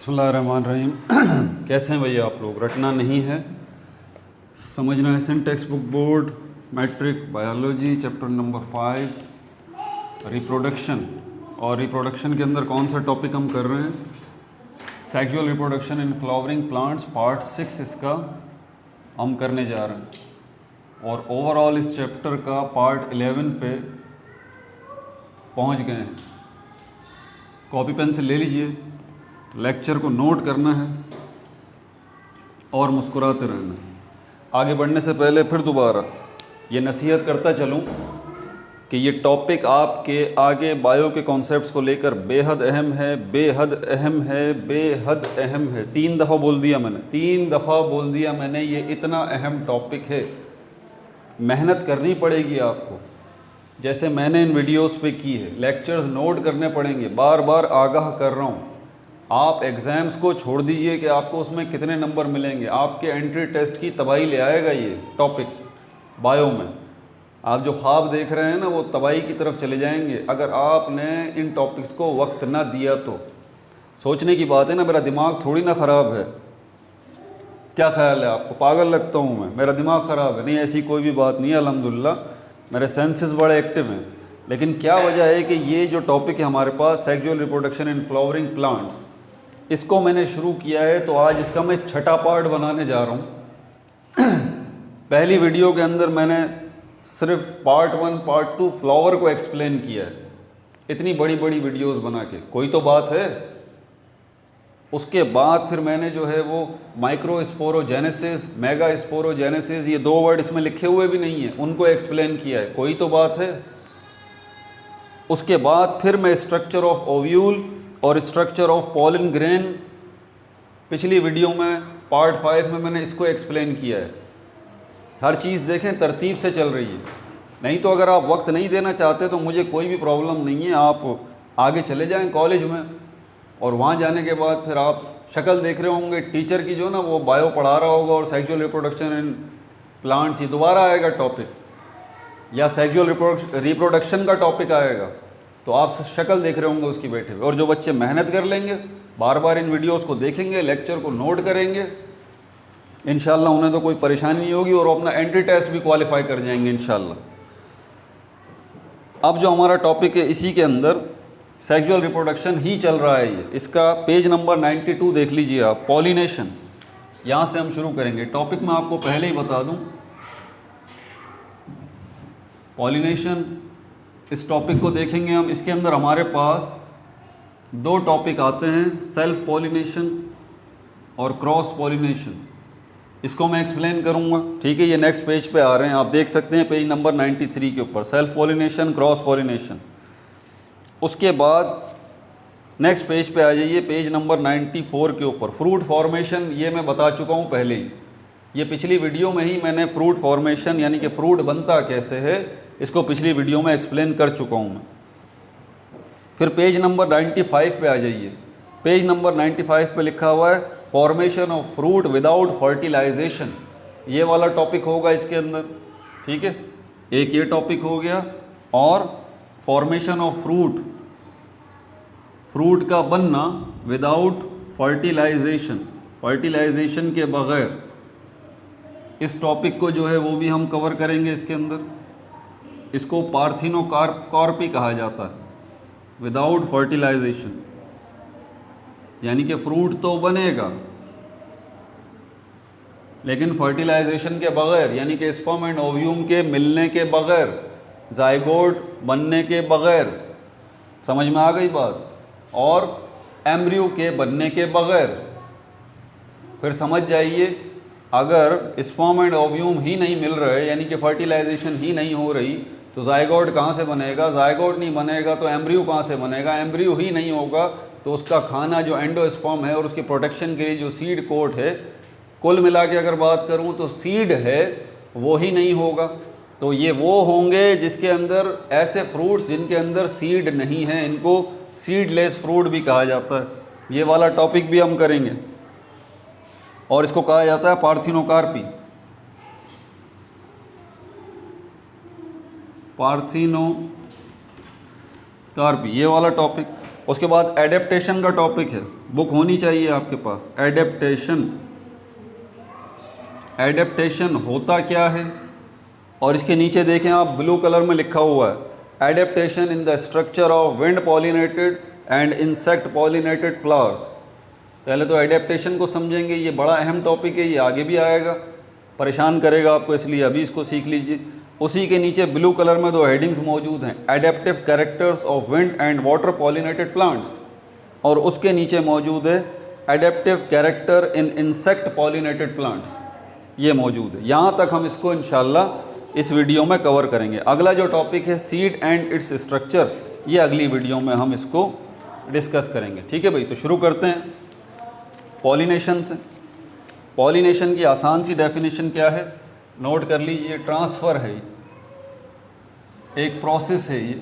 बिस्मिल्लाहिर्रहमानिर्रहीम। कैसे हैं भैया आप लोग? रटना नहीं है, समझना है। Sun text book board matric biology chapter number 5 reproduction. और रिप्रोडक्शन के अंदर कौन सा टॉपिक हम कर रहे हैं? Sexual reproduction in flowering plants part 6 इसका हम करने जा रहे हैं। और ओवरऑल इस चैप्टर का पार्ट 11 पे पहुंच गए हैं। कॉपी पेन से ले लीजिए, लेक्चर को नोट करना है और मुस्कुराते रहना है। आगे बढ़ने से पहले फिर दोबारा ये नसीहत करता चलूँ कि ये टॉपिक आपके आगे बायो के कॉन्सेप्ट्स को लेकर बेहद अहम है, बेहद अहम है, बेहद अहम है। 3 दफ़ा बोल दिया मैंने, 3 दफ़ा बोल दिया मैंने, ये इतना अहम टॉपिक है। मेहनत करनी पड़ेगी आपको, जैसे मैंने इन वीडियोस पे की है। लेक्चर्स नोट करने पड़ेंगे, बार बार आगाह कर रहा हूँ। आप एग्ज़ाम्स को छोड़ दीजिए कि आपको उसमें कितने नंबर मिलेंगे, आपके एंट्री टेस्ट की तबाही ले आएगा ये टॉपिक बायो में। आप जो ख्वाब देख रहे हैं ना, वो तबाही की तरफ चले जाएंगे अगर आपने इन टॉपिक्स को वक्त ना दिया तो। सोचने की बात है ना, मेरा दिमाग थोड़ी ना ख़राब है। क्या ख्याल है आपको? पागल लगता हूँ मैं? मेरा दिमाग ख़राब है? नहीं, ऐसी कोई भी बात नहीं है। अल्हम्दुलिल्लाह मेरे सेंसेस बड़े एक्टिव हैं। लेकिन क्या वजह है कि ये जो टॉपिक है हमारे पास, sexual reproduction in flowering plants, इसको मैंने शुरू किया है तो आज इसका मैं छठा पार्ट बनाने जा रहा हूँ। पहली वीडियो के अंदर मैंने सिर्फ पार्ट 1 पार्ट 2 फ्लावर को एक्सप्लेन किया है, इतनी बड़ी बड़ी वीडियोस बना के। कोई तो बात है। उसके बाद फिर मैंने जो है वो माइक्रोस्पोरोजेनेसिस, मेगा स्पोरोजेनेसिस, ये 2 वर्ड इसमें लिखे हुए भी नहीं है, उनको एक्सप्लेन किया है। कोई तो बात है। उसके बाद फिर मैं स्ट्रक्चर ऑफ ओव्यूल और स्ट्रक्चर ऑफ पॉलन ग्रेन, पिछली वीडियो में पार्ट 5 में मैंने इसको एक्सप्लेन किया है। हर चीज़ देखें तरतीब से चल रही है। नहीं तो अगर आप वक्त नहीं देना चाहते तो मुझे कोई भी प्रॉब्लम नहीं है, आप आगे चले जाएं कॉलेज में, और वहाँ जाने के बाद फिर आप शक्ल देख रहे होंगे टीचर की, जो ना वो बायो पढ़ा रहा होगा और सेक्सुअल रिप्रोडक्शन इन प्लांट्स ये दोबारा आएगा टॉपिक, या सेक्सुअल रिप्रोडक्शन का टॉपिक आएगा, तो आप शक्ल देख रहे होंगे उसकी बैठे हुए। और जो बच्चे मेहनत कर लेंगे, बार बार इन वीडियोस को देखेंगे, लेक्चर को नोट करेंगे, इंशाल्लाह उन्हें तो कोई परेशानी नहीं होगी और अपना एंट्री टेस्ट भी क्वालिफाई कर जाएंगे इंशाल्लाह। अब जो हमारा टॉपिक है, इसी के अंदर सेक्सुअल रिप्रोडक्शन ही चल रहा है। ये इसका पेज नंबर 92 देख लीजिए आप, पॉलिनेशन। यहाँ से हम शुरू करेंगे। टॉपिक मैं आपको पहले ही बता दूँ, पॉलिनेशन, इस टॉपिक को देखेंगे हम। इसके अंदर हमारे पास 2 टॉपिक आते हैं, सेल्फ पॉलिनेशन और क्रॉस पॉलिनेशन। इसको मैं एक्सप्लेन करूंगा, ठीक है। ये नेक्स्ट पेज पे आ रहे हैं, आप देख सकते हैं पेज नंबर 93 के ऊपर, सेल्फ पॉलिनेशन, क्रॉस पॉलिनेशन। उसके बाद नेक्स्ट पेज पे आ जाइए, पेज नंबर 94 के ऊपर, फ्रूट फॉर्मेशन। ये मैं बता चुका हूँ पहले ही, ये पिछली वीडियो में ही मैंने फ्रूट फॉर्मेशन यानी कि फ्रूट बनता कैसे है, इसको पिछली वीडियो में एक्सप्लेन कर चुका हूँ मैं। फिर पेज नंबर 95 पे आ जाइए। पेज नंबर 95 पे लिखा हुआ है formation of fruit without fertilisation. ये वाला टॉपिक होगा इसके अंदर, ठीक है। एक ये टॉपिक हो गया, और फॉर्मेशन ऑफ फ्रूट, फ्रूट का बनना विदाउट फर्टिलाइजेशन, फर्टिलाइजेशन के बगैर, इस टॉपिक को जो है वो भी हम कवर करेंगे इसके अंदर। इसको पार्थिनोकार्पी कहा जाता है, विदाउट फर्टिलाइजेशन, यानी कि फ्रूट तो बनेगा लेकिन फर्टिलाइजेशन के बगैर, यानी कि स्पर्म एंड ओव्यूम के मिलने के बगैर, जाइगोट बनने के बगैर, समझ में आ गई बात, और एम्ब्रियो के बनने के बगैर। फिर समझ जाइए, अगर स्पर्म एंड ओव्यूम ही नहीं मिल रहे, यानी कि फर्टिलाइजेशन ही नहीं हो रही, तो जाइगोट कहाँ से बनेगा? जाइगोट नहीं बनेगा तो एम्ब्रियो कहाँ से बनेगा? एम्ब्रियो ही नहीं होगा तो उसका खाना जो एंडोस्पर्म है और उसके प्रोटेक्शन के लिए जो सीड कोट है, कुल मिला के अगर बात करूँ तो सीड है वो ही नहीं होगा। तो ये वो होंगे जिसके अंदर, ऐसे फ्रूट्स जिनके अंदर सीड नहीं है, इनको सीडलेस फ्रूट भी कहा जाता है। ये वाला टॉपिक भी हम करेंगे, और इसको कहा जाता है पार्थिनोकार्पी, पार्थिनोकार्पी, ये वाला टॉपिक। उसके बाद एडेप्टेशन का टॉपिक है, बुक होनी चाहिए आपके पास। एडेप्टेशन, एडेप्टेशन होता क्या है, और इसके नीचे देखें आप ब्लू कलर में लिखा हुआ है adaptation in the structure of wind pollinated and insect pollinated flowers. पहले तो एडेप्टेशन को समझेंगे, ये बड़ा अहम टॉपिक है, ये आगे भी आएगा, परेशान करेगा आपको, इसलिए अभी इसको सीख लीजिए। उसी के नीचे ब्लू कलर में 2 हेडिंग्स मौजूद हैं, adaptive characters of wind and water pollinated plants, और उसके नीचे मौजूद है adaptive character in insect pollinated plants, ये मौजूद है। यहाँ तक हम इसको इंशाल्लाह इस वीडियो में कवर करेंगे। अगला जो टॉपिक है सीड एंड इट्स स्ट्रक्चर, ये अगली वीडियो में हम इसको डिस्कस करेंगे। ठीक है भाई, तो शुरू करते हैं पॉलिनेशन से। पॉलिनेशन की आसान सी डेफिनेशन क्या है, नोट कर लीजिए। ट्रांसफ़र है, एक प्रोसेस है ये।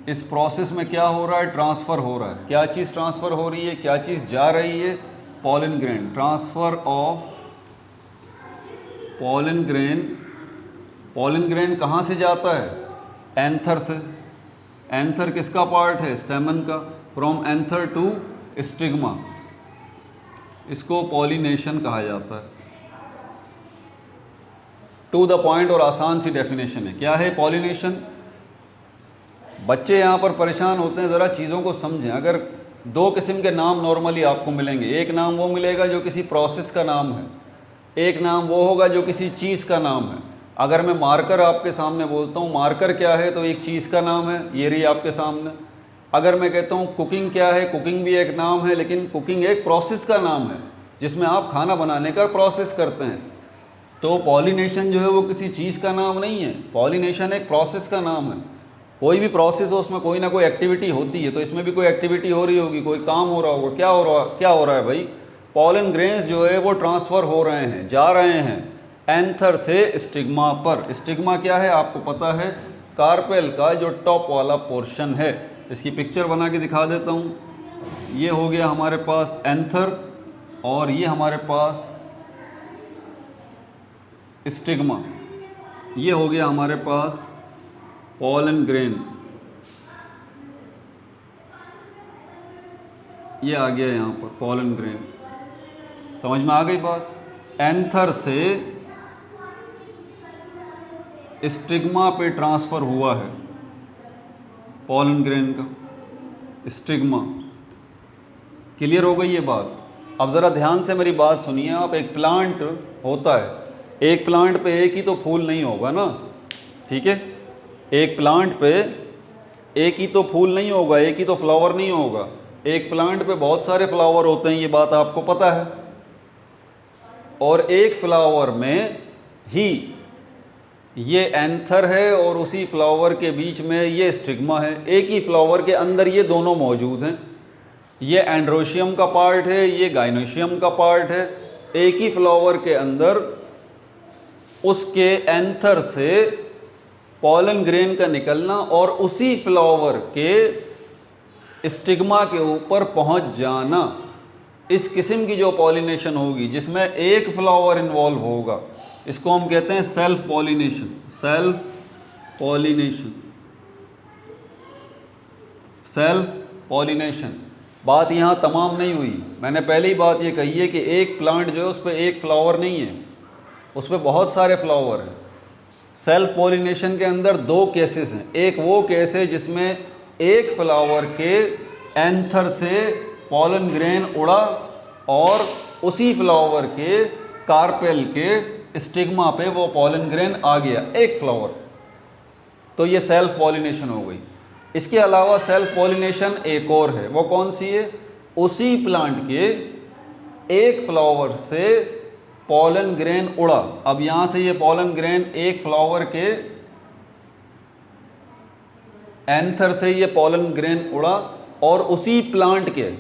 इस प्रोसेस में क्या हो रहा है, ट्रांसफ़र हो रहा है। क्या चीज़ ट्रांसफ़र हो रही है, क्या चीज़ जा रही है, pollen grain. Transfer of pollen grain. Pollen grain कहाँ से जाता है, एंथर से। एंथर किसका पार्ट है, स्टेमन का। फ्रॉम एंथर टू स्टिग्मा, इसको पॉलिनेशन कहा जाता है। टू द पॉइंट और आसान सी डेफिनेशन है। क्या है पॉलिनेशन, बच्चे यहाँ पर परेशान होते हैं, ज़रा चीज़ों को समझें। अगर 2 किस्म के नाम नॉर्मली आपको मिलेंगे, एक नाम वो मिलेगा जो किसी प्रोसेस का नाम है, एक नाम वो होगा जो किसी चीज़ का नाम है। अगर मैं मार्कर आपके सामने बोलता हूँ, मार्कर क्या है, तो एक चीज़ का नाम है, ये रही आपके सामने। अगर मैं कहता हूँ कुकिंग क्या है, कुकिंग भी एक नाम है, लेकिन कुकिंग एक प्रोसेस का नाम है जिसमें आप खाना बनाने का प्रोसेस करते हैं। तो पॉलिनेशन जो है वो किसी चीज़ का नाम नहीं है, पॉलिनेशन एक प्रोसेस का नाम है। कोई भी प्रोसेस हो, उसमें कोई ना कोई एक्टिविटी होती है, तो इसमें भी कोई एक्टिविटी हो रही होगी, कोई काम हो रहा होगा। क्या हो रहा है भाई, पॉलन ग्रेन्स जो है वो ट्रांसफ़र हो रहे हैं, जा रहे हैं एंथर से स्टिग्मा पर। स्टिग्मा क्या है आपको पता है, कार्पेल का जो टॉप वाला पोर्शन है। इसकी पिक्चर बना के दिखा देता हूँ। ये हो गया हमारे पास एंथर, और ये हमारे पास स्टिग्मा। ये हो गया हमारे पास पॉलन ग्रेन, ये आ गया यहाँ पर पॉलन ग्रेन। समझ में आ गई बात। एंथर से स्टिग्मा पे ट्रांसफ़र हुआ है पॉलन ग्रेन का, स्टिग्मा। क्लियर हो गई ये बात। अब ज़रा ध्यान से मेरी बात सुनिए आप। एक प्लांट होता है, एक प्लांट पे एक ही तो फूल नहीं होगा ना, ठीक है। एक प्लांट पे एक ही तो फूल नहीं होगा, एक ही तो फ्लावर नहीं होगा। एक प्लांट पे बहुत सारे फ्लावर होते हैं, ये बात आपको पता है। और एक फ्लावर में ही ये एंथर है और उसी फ्लावर के बीच में ये स्टिग्मा है। एक ही फ्लावर के अंदर ये दोनों मौजूद हैं। ये एंड्रोशियम का पार्ट है, ये गाइनोशियम का पार्ट है। एक ही फ्लावर के अंदर उसके एंथर से पॉलन ग्रेन का निकलना और उसी फ्लावर के स्टिग्मा के ऊपर पहुंच जाना, इस किस्म की जो पॉलिनेशन होगी जिसमें एक फ्लावर इन्वॉल्व होगा, इसको हम कहते हैं self pollination. Self pollination, self pollination. बात यहाँ तमाम नहीं हुई। मैंने पहले ही बात ये कही है कि एक प्लांट जो है उस पर एक फ्लावर नहीं है, उस पर बहुत सारे फ्लावर हैं। सेल्फ पॉलिनेशन के अंदर 2 केसेस हैं। एक वो केस है जिसमें एक फ्लावर के एंथर से पॉलन ग्रेन उड़ा और उसी फ्लावर के कार्पेल के स्टिग्मा पे वो पॉलन ग्रेन आ गया, एक फ्लावर। तो ये सेल्फ पॉलिनेशन हो गई। इसके अलावा सेल्फ पॉलिनेशन एक और है, वो कौन सी है, उसी प्लांट के एक फ्लावर से पॉलन ग्रेन उड़ा। अब यहाँ से ये पॉलन ग्रेन एक फ्लावर के एंथर से ये पॉलन ग्रेन उड़ा और उसी प्लांट के,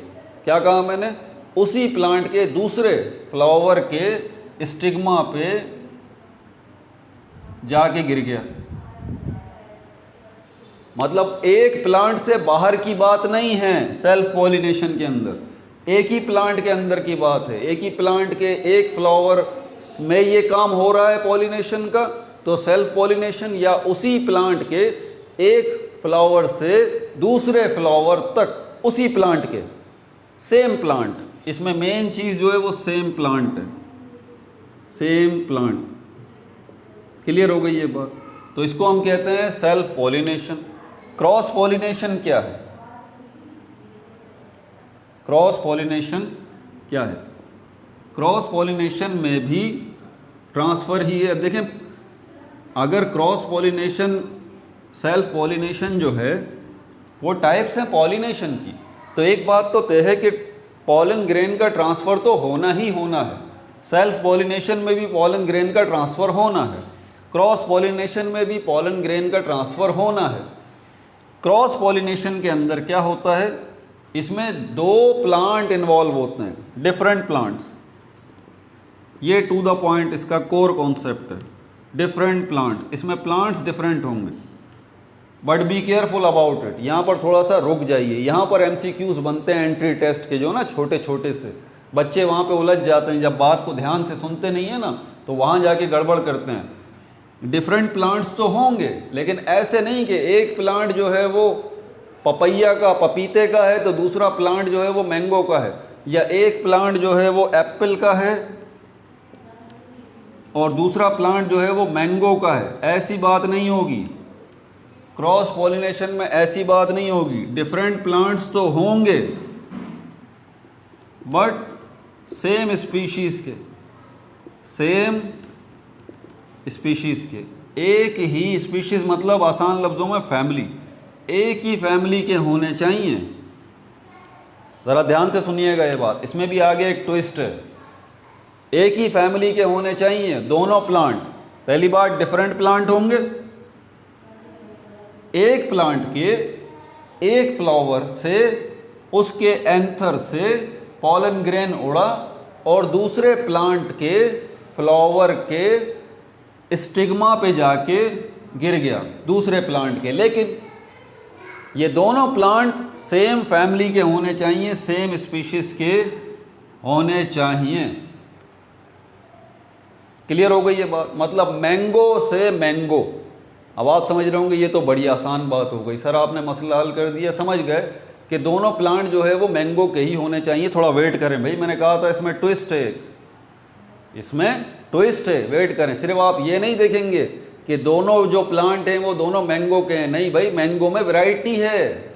क्या कहा मैंने, उसी प्लांट के दूसरे फ्लावर के स्टिग्मा पे जाके गिर गया। मतलब एक प्लांट से बाहर की बात नहीं है सेल्फ पॉलिनेशन के अंदर, एक ही प्लांट के अंदर की बात है। एक ही प्लांट के एक फ्लावर में ये काम हो रहा है पॉलिनेशन का, तो सेल्फ पॉलिनेशन। या उसी प्लांट के एक फ्लावर से दूसरे फ्लावर तक उसी प्लांट के, सेम प्लांट, इसमें मेन चीज़ जो है वो सेम प्लांट है, सेम प्लांट। क्लियर हो गई ये बात? तो इसको हम कहते हैं सेल्फ पॉलिनेशन। क्रॉस पॉलिनेशन क्या है? क्रॉस पॉलिनेशन क्या है? क्रॉस पॉलिनेशन में भी ट्रांसफ़र ही है। अब देखें, अगर क्रॉस पॉलिनेशन, सेल्फ पॉलिनेशन जो है वो टाइप्स हैं पॉलिनेशन की, तो एक बात तो तय है कि पॉलन ग्रेन का ट्रांसफ़र तो होना ही होना है। सेल्फ पॉलिनेशन में भी पॉलन ग्रेन का ट्रांसफ़र होना है, क्रॉस पॉलिनेशन में भी पॉलन ग्रेन का ट्रांसफ़र होना है। क्रॉस पॉलिनेशन के अंदर क्या होता है, इसमें दो प्लांट इन्वॉल्व होते हैं, डिफरेंट प्लांट्स। ये टू द पॉइंट इसका कोर कॉन्सेप्ट है, डिफरेंट प्लांट्स। इसमें प्लांट्स डिफरेंट होंगे, but be careful about it. यहाँ पर थोड़ा सा रुक जाइए, यहाँ पर MCQs बनते हैं एंट्री टेस्ट के, जो ना छोटे छोटे से बच्चे वहाँ पे उलझ जाते हैं, जब बात को ध्यान से सुनते नहीं है ना तो वहाँ जाके गड़बड़ करते हैं। डिफरेंट प्लांट्स तो होंगे, लेकिन ऐसे नहीं कि एक प्लांट जो है वो पपैया का, पपीते का है, तो दूसरा प्लांट जो है वो मैंगो का है, या एक प्लांट जो है वो एप्पल का है और दूसरा प्लांट जो है वो मैंगो का है। ऐसी बात नहीं होगी, क्रॉस पॉलिनेशन में ऐसी बात नहीं होगी। डिफरेंट प्लांट्स तो होंगे बट सेम स्पीशीज़ के, सेम स्पीशीज़ के, एक ही स्पीशीज़, मतलब आसान लफ्ज़ों में फैमिली, एक ही फैमिली के होने चाहिए। ज़रा ध्यान से सुनिएगा ये बात, इसमें भी आगे एक ट्विस्ट है। एक ही फैमिली के होने चाहिए दोनों प्लांट। पहली बात, डिफरेंट प्लांट होंगे, एक प्लांट के एक फ्लावर से, उसके एंथर से पॉलन ग्रेन उड़ा और दूसरे प्लांट के फ्लावर के स्टिग्मा पे जाके गिर गया दूसरे प्लांट के। लेकिन ये दोनों प्लांट सेम फैमिली के होने चाहिए, सेम स्पीशीज़ के होने चाहिए। क्लियर हो गई ये बात? मतलब मैंगो से मैंगो। अब आप समझ रहे होंगे ये तो बड़ी आसान बात हो गई सर, आपने मसला हल कर दिया। समझ गए कि दोनों प्लांट जो है वो मैंगो के ही होने चाहिए। थोड़ा वेट करें भाई, मैंने कहा था इसमें ट्विस्ट है, इसमें ट्विस्ट है, वेट करें। सिर्फ आप ये नहीं देखेंगे कि दोनों जो प्लांट हैं वो दोनों मैंगो के हैं, नहीं भाई, मैंगो में वैरायटी है,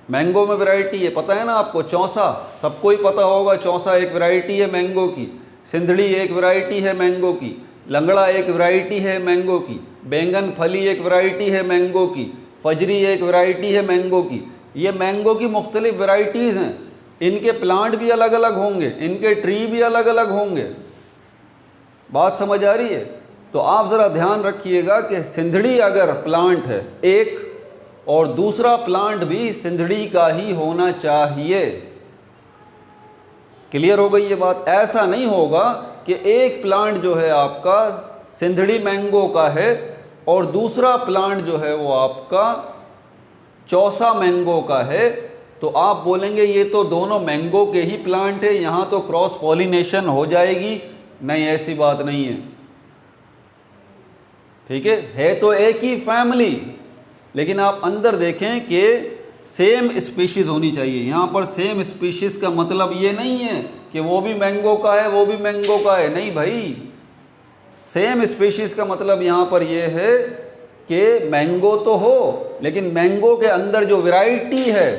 मैंगो में वैरायटी है। पता है ना आपको, चौसा सबको ही पता होगा, चौसा एक वैरायटी है मैंगो की, सिंधड़ी एक वैरायटी है मैंगो की, लंगड़ा एक वैरायटी है मैंगो की, बैंगन फली एक वैरायटी है मैंगो की, फजरी एक वैरायटी है मैंगो की। ये मैंगो की मुख्तलिफ वैरायटीज़ हैं, इनके प्लांट भी अलग अलग होंगे, इनके ट्री भी अलग अलग होंगे। बात समझ आ रही है? तो आप ज़रा ध्यान रखिएगा कि सिंधड़ी अगर प्लांट है एक, और दूसरा प्लांट भी सिंधड़ी का ही होना चाहिए। क्लियर हो गई ये बात? ऐसा नहीं होगा कि एक प्लांट जो है आपका सिंधड़ी मैंगो का है और दूसरा प्लांट जो है वो आपका चौसा मैंगो का है, तो आप बोलेंगे ये तो दोनों मैंगो के ही प्लांट है, यहाँ तो क्रॉस पॉलिनेशन हो जाएगी। नहीं, ऐसी बात नहीं है। ठीक है तो एक ही फैमिली, लेकिन आप अंदर देखें कि सेम स्पीशीज़ होनी चाहिए। यहाँ पर सेम स्पीशीज़ का मतलब ये नहीं है कि वो भी मैंगो का है वो भी मैंगो का है, नहीं भाई। सेम स्पीशीज़ का मतलब यहाँ पर ये है कि मैंगो तो हो, लेकिन मैंगो के अंदर जो वैरायटी है।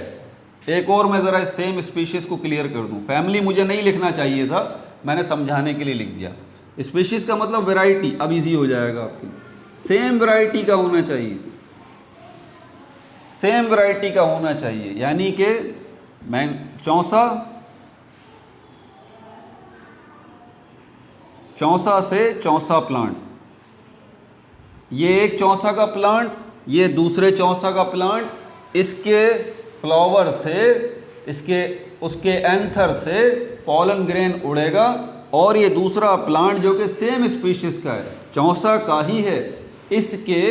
एक और मैं ज़रा सेम स्पीशीज़ को क्लियर कर दूँ, फैमिली मुझे नहीं लिखना चाहिए था, मैंने समझाने के लिए लिख दिया। स्पीशीज़ का मतलब वैरायटी, अब इजी हो जाएगा आपकी। सेम वैरायटी का होना चाहिए, सेम वैरायटी का होना चाहिए, यानी कि चौसा से चौसा प्लांट, ये एक चौसा का प्लांट, ये दूसरे चौसा का प्लांट, इसके फ्लावर से, उसके एंथर से पॉलन ग्रेन उड़ेगा और ये दूसरा प्लांट जो कि सेम स्पीशीज़ का है, चौसा का ही है, इसके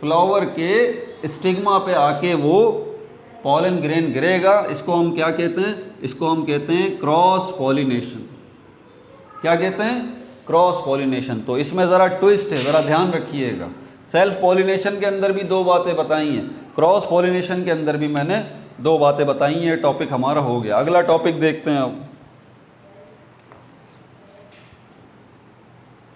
फ्लावर के स्टिग्मा पे आके वो पॉलन ग्रेन गिरेगा। इसको हम क्या कहते हैं? इसको हम कहते हैं क्रॉस पॉलिनेशन। क्या कहते हैं? Cross pollination. तो इसमें ज़रा ट्विस्ट है, ज़रा ध्यान रखिएगा। सेल्फ पॉलिनेशन के अंदर भी 2 बातें बताई हैं, क्रॉस पॉलिनेशन के अंदर भी मैंने 2 बातें बताई हैं। टॉपिक हमारा हो गया। अगला टॉपिक देखते हैं। अब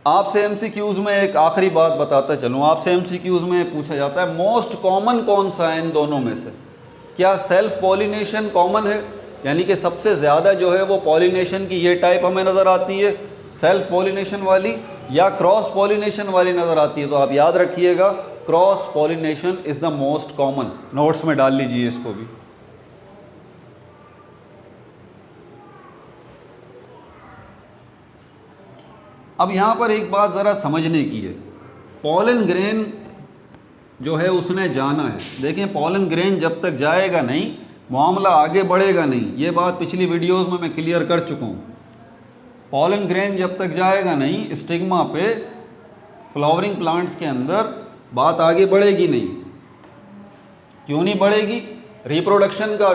आपसे एमसीक्यूज़ में एक आखिरी बात बताता चलूँ। आपसे एमसीक्यूज़ में पूछा जाता है मोस्ट कॉमन कौन सा है इन दोनों में से? क्या सेल्फ पॉलिनेशन कॉमन है, यानी कि सबसे ज़्यादा जो है वो पॉलिनेशन की ये टाइप हमें नज़र आती है सेल्फ पॉलिनेशन वाली, या क्रॉस पॉलिनेशन वाली नज़र आती है? तो आप याद रखिएगा cross pollination is the most common. Notes में डाल लीजिए इसको भी। अब यहाँ पर एक बात ज़रा समझने की है। पॉलन ग्रेन जो है उसने जाना है। देखें, पॉलन ग्रेन जब तक जाएगा नहीं मामला आगे बढ़ेगा नहीं। ये बात पिछली वीडियोस में मैं क्लियर कर चुका हूँ। पॉलन ग्रेन जब तक जाएगा नहीं स्टिग्मा पे फ्लावरिंग प्लांट्स के अंदर बात आगे बढ़ेगी नहीं। क्यों नहीं बढ़ेगी? रिप्रोडक्शन का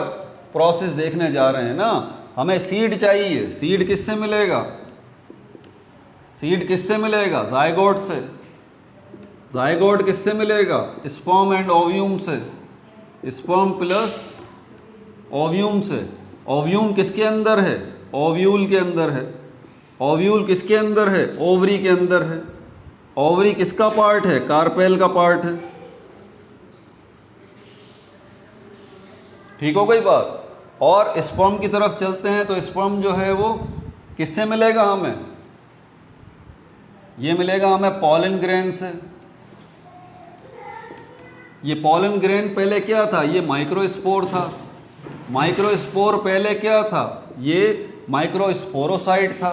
प्रोसेस देखने जा रहे हैं ना। हमें सीड चाहिए। सीड किससे मिलेगा? सीड किससे मिलेगा? जायगोट से। जायगोट किससे मिलेगा? स्पर्म एंड ओव्यूम से। स्पर्म प्लस ओव्यूम से। ओव्यूम किसके अंदर है? ओव्यूल के अंदर है। ओव्यूल किसके अंदर है? ओवरी के अंदर है। ओवरी किसका पार्ट है? कार्पेल का पार्ट है। ठीक हो गई बात? और स्पर्म की तरफ चलते हैं तो स्पर्म जो है वो किससे मिलेगा हमें? ये मिलेगा हमें पॉलन ग्रेन से। ये पॉलन ग्रेन पहले क्या था? ये माइक्रोस्पोर था। माइक्रोस्पोर पहले क्या था? ये माइक्रोस्पोरोसाइट था।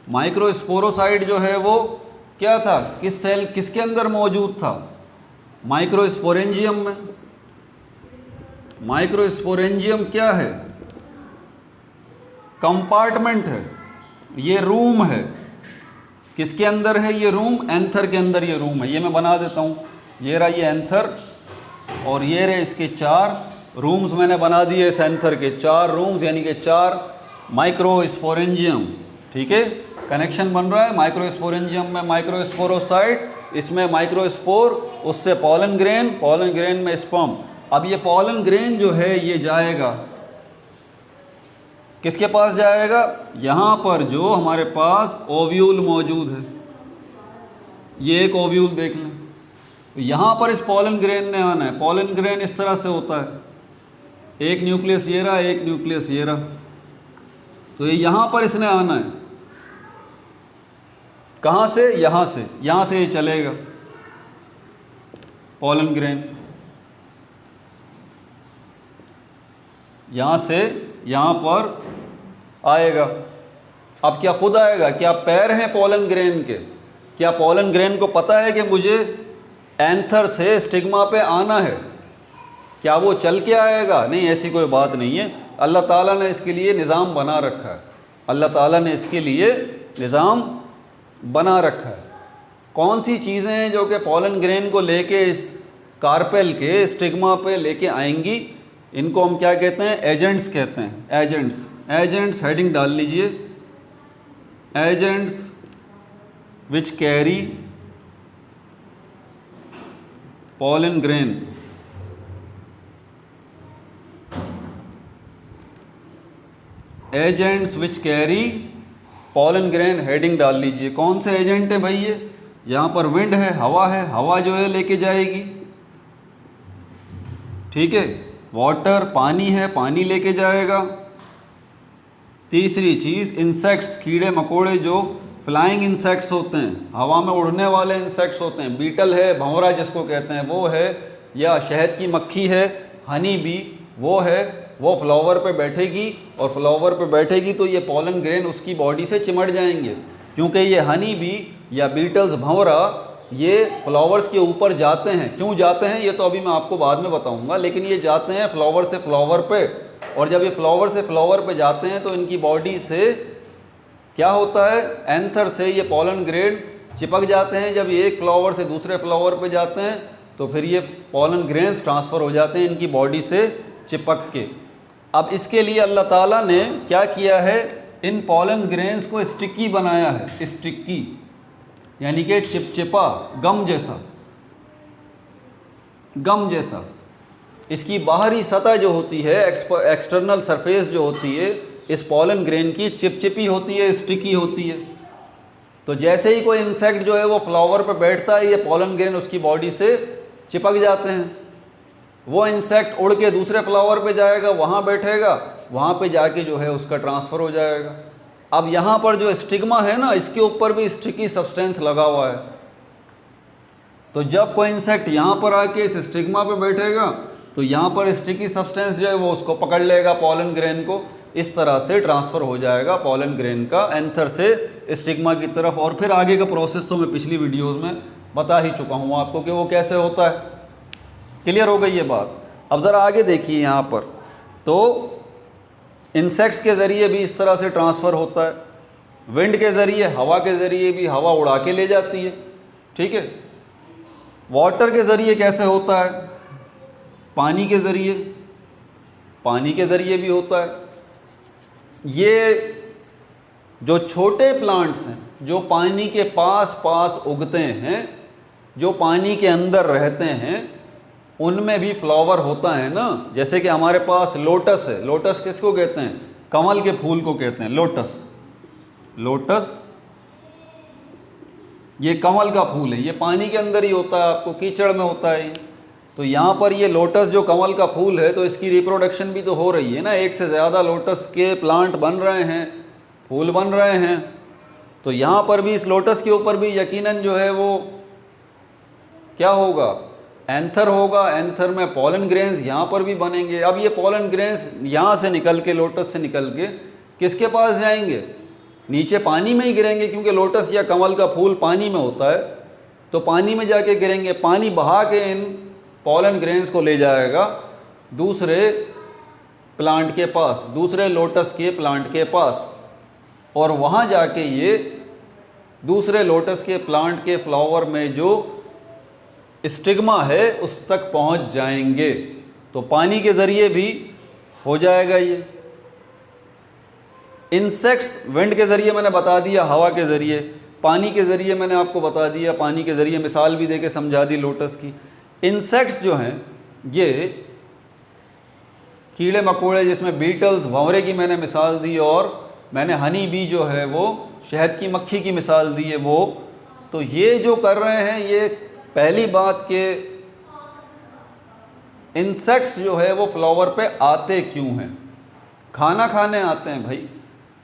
माइक्रोस्पोरोसाइट जो है वो क्या था? किस सेल किसके अंदर मौजूद था? माइक्रोस्पोरेंजियम में। माइक्रोस्पोरेंजियम क्या है? कंपार्टमेंट है। ये रूम है। किसके अंदर है ये रूम? एंथर के अंदर ये रूम है। ये मैं बना देता हूँ। ये रहा ये एंथर और ये रहे इसके 4 रूम्स मैंने बना दिए। इस एंथर के 4 रूम्स यानी कि 4 माइक्रोस्पोरेंजियम। ठीक है, कनेक्शन बन रहा है। माइक्रोस्पोरेंजियम में माइक्रोस्पोरोसाइट, इसमें माइक्रोस्पोर, उससे पॉलन ग्रेन, पॉलन ग्रेन में स्पर्म। अब ये पॉलन ग्रेन जो है ये जाएगा किसके पास जाएगा? यहाँ पर जो हमारे पास ओव्यूल मौजूद है, ये एक ओव्यूल देख लें। तो यहाँ पर इस पॉलन ग्रेन ने आना है। पॉलन ग्रेन इस तरह से होता है, एक न्यूक्लियस ये रहा, एक न्यूक्लियस ये रहा। तो ये यहाँ पर इसने आना है। कहाँ से? यहाँ से। यहाँ से ये चलेगा पॉलन ग्रेन, यहाँ से यहाँ पर आएगा। अब क्या खुद आएगा? क्या पैर हैं पॉलन ग्रेन के? क्या पॉलन ग्रेन को पता है कि मुझे एंथर से स्टिग्मा पे आना है? क्या वो चल के आएगा? नहीं, ऐसी कोई बात नहीं है। अल्लाह ताला ने इसके लिए निज़ाम बना रखा है। अल्लाह ताला ने इसके लिए निज़ाम बना रखा है। कौन सी चीज़ें हैं जो कि पॉलन ग्रेन को लेके इस कार्पेल के स्टिग्मा पे लेके आएंगी? इनको हम क्या कहते हैं? एजेंट्स कहते हैं। एजेंट्स। एजेंट्स हेडिंग डाल लीजिए। Agents which carry pollen grain. Agents which carry pollen grain heading डाल लीजिए। कौन से एजेंट है भाई ये? यहाँ पर विंड है, हवा है। हवा जो है लेके जाएगी। ठीक है, वाटर पानी है, पानी लेके जाएगा। तीसरी चीज़ इंसेक्ट्स, कीड़े मकोड़े जो फ्लाइंग इंसेक्ट्स होते हैं, हवा में उड़ने वाले इंसेक्ट्स होते हैं। बीटल है, भंवरा जिसको कहते हैं वो है, या शहद की मक्खी है, हनी बी वो है। वो फ्लावर पे बैठेगी और फ्लावर पे बैठेगी तो ये पॉलन ग्रेन उसकी बॉडी से चिमट जाएंगे, क्योंकि ये हनी बी या बीटल्स, भंवरा, ये फ्लावर्स के ऊपर जाते हैं। क्यों जाते हैं ये तो अभी मैं आपको बाद में बताऊंगा, लेकिन ये जाते हैं फ्लावर से फ्लावर पे। और जब ये फ्लावर से फ्लावर पे जाते हैं तो इनकी बॉडी से क्या होता है? एंथर से ये पॉलन ग्रेन चिपक जाते हैं। जब ये एक फ्लावर से दूसरे फ्लावर पे जाते हैं तो फिर ये पॉलन ग्रेन्स ट्रांसफ़र हो जाते हैं इनकी बॉडी से चिपक के। अब इसके लिए अल्लाह ताला ने क्या किया है? इन पॉलन ग्रेन्स को स्टिकी बनाया है, स्टिकी यानी कि चिपचिपा, गम जैसा, गम जैसा। इसकी बाहरी सतह जो होती है, एक्सटर्नल सरफेस जो होती है इस पॉलन ग्रेन की चिपचिपी होती है, स्टिकी होती है। तो जैसे ही कोई इंसेक्ट जो है वो फ्लावर पर बैठता है, ये पॉलन ग्रेन उसकी बॉडी से चिपक जाते हैं। वो इंसेक्ट उड़ के दूसरे फ्लावर पे जाएगा, वहाँ बैठेगा, वहाँ पे जाके जो है उसका ट्रांसफ़र हो जाएगा। अब यहाँ पर जो स्टिग्मा है ना, इसके ऊपर भी स्टिकी सब्सटेंस लगा हुआ है। तो जब कोई इंसेक्ट यहाँ पर आके इस स्टिग्मा पे बैठेगा तो यहाँ पर स्टिकी सब्सटेंस जो है वो उसको पकड़ लेगा, पॉलन ग्रेन को। इस तरह से ट्रांसफ़र हो जाएगा पॉलन ग्रेन का एंथर से स्टिग्मा की तरफ। और फिर आगे का प्रोसेस तो मैं पिछली वीडियोज़ में बता ही चुका हूँ आपको कि वो कैसे होता है। क्लियर हो गई ये बात। अब ज़रा आगे देखिए यहाँ पर, तो इंसेक्ट्स के ज़रिए भी इस तरह से ट्रांसफ़र होता है, विंड के ज़रिए, हवा के ज़रिए भी, हवा उड़ा के ले जाती है, ठीक है। वाटर के ज़रिए कैसे होता है? पानी के ज़रिए, पानी के ज़रिए भी होता है। ये जो छोटे प्लांट्स हैं जो पानी के पास पास उगते हैं, जो पानी के अंदर रहते हैं, उनमें भी फ्लावर होता है ना। जैसे कि हमारे पास लोटस है, लोटस किसको कहते हैं? कमल के फूल को कहते हैं लोटस। लोटस ये कमल का फूल है, ये पानी के अंदर ही होता है, आपको कीचड़ में होता है। तो यहाँ पर ये लोटस जो कमल का फूल है, तो इसकी रिप्रोडक्शन भी तो हो रही है ना, एक से ज़्यादा लोटस के प्लांट बन रहे हैं, फूल बन रहे हैं। तो यहाँ पर भी इस लोटस के ऊपर भी यकीनन जो है वो क्या होगा? एंथर होगा। एंथर में पॉलन ग्रेन्स यहाँ पर भी बनेंगे। अब ये पॉलन ग्रेन्स यहाँ से निकल के, लोटस से निकल के किसके पास जाएंगे? नीचे पानी में ही गिरेंगे, क्योंकि लोटस या कमल का फूल पानी में होता है, तो पानी में जाके गिरेंगे। पानी बहा के इन पॉलन ग्रेन्स को ले जाएगा दूसरे प्लांट के पास, दूसरे लोटस के प्लांट के पास, और वहाँ जाके ये दूसरे लोटस के प्लांट के फ्लावर में जो स्टिग्मा है उस तक पहुँच जाएंगे। तो पानी के ज़रिए भी हो जाएगा ये। इंसेक्ट्स विंड के ज़रिए मैंने बता दिया, हवा के ज़रिए, पानी के ज़रिए मैंने आपको बता दिया, पानी के ज़रिए मिसाल भी देके समझा दी लोटस की। इंसेक्ट्स जो हैं ये कीड़े मकोड़े, जिसमें बीटल्स, भंवरे की मैंने मिसाल दी, और मैंने हनी बी जो है वो शहद की मक्खी की मिसाल दी है वो। तो ये जो कर रहे हैं, ये पहली बात के इंसेक्ट्स जो है वो फ्लावर पे आते क्यों हैं? खाना खाने आते हैं भाई।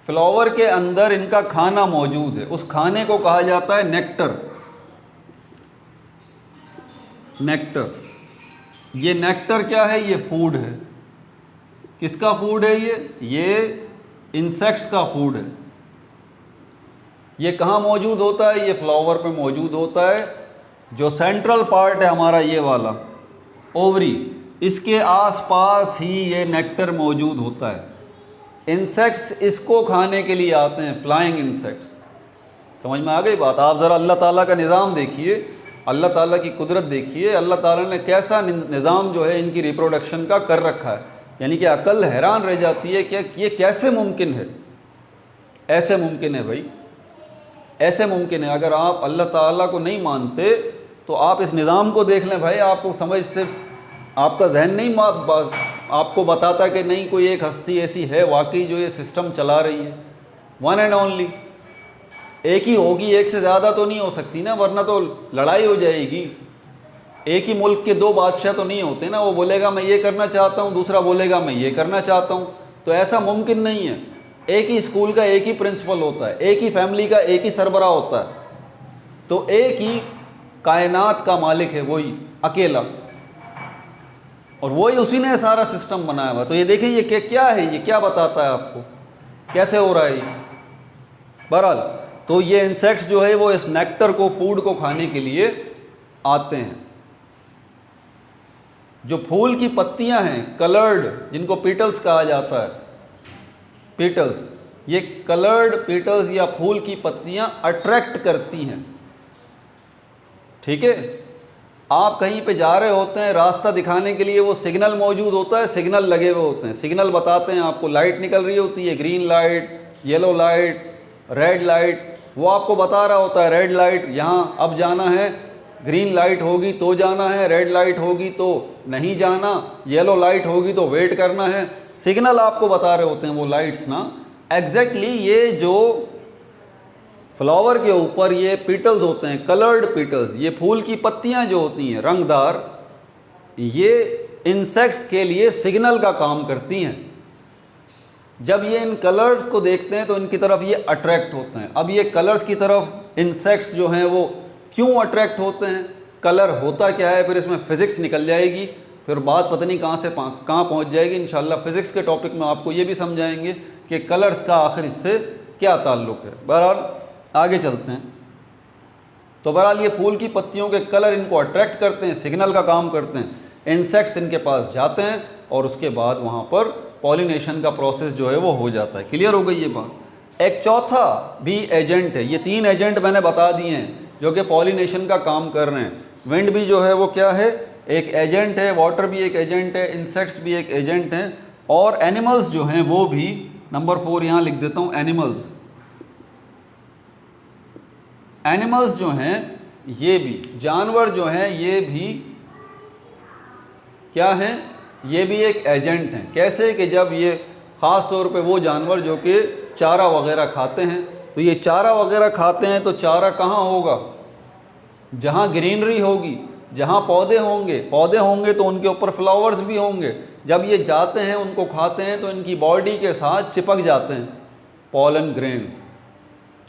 फ्लावर के अंदर इनका खाना मौजूद है, उस खाने को कहा जाता है नेक्टर। नेक्टर, ये नेक्टर क्या है? ये फूड है। किसका फूड है ये इंसेक्ट्स का फूड है। ये कहाँ मौजूद होता है? ये फ्लावर पे मौजूद होता है। जो सेंट्रल पार्ट है हमारा ये वाला ओवरी, इसके आसपास ही ये नेक्टर मौजूद होता है। इंसेक्ट्स इसको खाने के लिए आते हैं, फ्लाइंग इंसेक्ट्स। समझ में आ गई बात? आप ज़रा अल्लाह ताला का निज़ाम देखिए, अल्लाह ताला की कुदरत देखिए, अल्लाह ताला ने कैसा निज़ाम जो है इनकी रिप्रोडक्शन का कर रखा है। यानी कि अकल हैरान रह जाती है कि ये कैसे मुमकिन है। ऐसे मुमकिन है भाई, ऐसे मुमकिन है। अगर आप अल्लाह ताला को नहीं मानते तो आप इस निज़ाम को देख लें भाई, आपको समझ से आपका जहन नहीं आपको बताता कि नहीं कोई एक हस्ती ऐसी है वाकई जो ये सिस्टम चला रही है। वन एंड ओनली एक ही होगी, एक से ज़्यादा तो नहीं हो सकती ना, वरना तो लड़ाई हो जाएगी। एक ही मुल्क के दो बादशाह तो नहीं होते ना, वो बोलेगा मैं ये करना चाहता हूँ, दूसरा बोलेगा मैं ये करना चाहता हूँ, तो ऐसा मुमकिन नहीं है। एक ही स्कूल का एक ही प्रिंसिपल होता है, एक ही फैमिली का एक ही सरबराह होता है, तो एक ही कायनात का मालिक है वही अकेला, और वही उसी ने सारा सिस्टम बनाया हुआ। तो ये देखिए ये क्या है, ये क्या बताता है आपको कैसे हो रहा है ये। बहरहाल तो ये इंसेक्ट्स जो है वो इस नेक्टर को, फूड को खाने के लिए आते हैं। जो फूल की पत्तियां हैं कलर्ड, जिनको पीटल्स कहा जाता है, पीटल्स, ये कलर्ड पीटल्स या फूल की पत्तियां अट्रैक्ट करती हैं। ठीक है, आप कहीं पे जा रहे होते हैं, रास्ता दिखाने के लिए वो सिग्नल मौजूद होता है, सिग्नल लगे हुए होते हैं, सिग्नल बताते हैं आपको, लाइट निकल रही होती है, green light, yellow light, red light, वो आपको बता रहा होता है रेड लाइट यहाँ अब जाना है, ग्रीन लाइट होगी तो जाना है, रेड लाइट होगी तो नहीं जाना, येलो लाइट होगी तो वेट करना है। सिग्नल आपको बता रहे होते हैं वो लाइट्स ना। एग्जैक्टली ये जो फ्लावर के ऊपर ये पीटल्स होते हैं, कलर्ड पीटल्स, ये फूल की पत्तियां जो होती हैं रंगदार, ये इंसेक्ट्स के लिए सिग्नल का काम करती हैं। जब ये इन कलर्स को देखते हैं तो इनकी तरफ ये अट्रैक्ट होते हैं। अब ये कलर्स की तरफ इंसेक्ट्स जो हैं वो क्यों अट्रैक्ट होते हैं, कलर होता क्या है, फिर इसमें फिज़िक्स निकल जाएगी, फिर बात पता नहीं कहाँ से कहाँ पहुँच जाएगी। इंशाल्लाह फिज़िक्स के टॉपिक में आपको ये भी समझाएंगे कि कलर्स का आखिर इससे क्या ताल्लुक़ है। बहरहाल आगे चलते हैं। तो बहरहाल ये फूल की पत्तियों के कलर इनको अट्रैक्ट करते हैं, सिग्नल का काम करते हैं। इंसेक्ट्स इनके पास जाते हैं और उसके बाद वहाँ पर पॉलिनेशन का प्रोसेस जो है वो हो जाता है। क्लियर हो गई ये बात। एक चौथा भी एजेंट है, ये 3 एजेंट मैंने बता दिए हैं जो कि पॉलिनेशन का काम कर रहे हैं। विंड भी जो है वो क्या है, एक एजेंट है, वाटर भी एक एजेंट है, इंसेक्ट्स भी एक एजेंट हैं, और एनिमल्स जो हैं वो भी, नंबर 4 यहाँ लिख देता हूँ, एनिमल्स। एनिमल्स जो हैं ये भी, जानवर जो हैं ये भी क्या हैं, ये भी एक एजेंट हैं। कैसे कि जब ये ख़ास तौर पे वो जानवर जो कि चारा वगैरह खाते हैं, तो ये चारा वगैरह खाते हैं तो चारा कहाँ होगा, जहाँ ग्रीनरी होगी, जहाँ पौधे होंगे तो उनके ऊपर फ्लावर्स भी होंगे। जब ये जाते हैं उनको खाते हैं तो इनकी बॉडी के साथ चिपक जाते हैं पॉलन ग्रेन्स।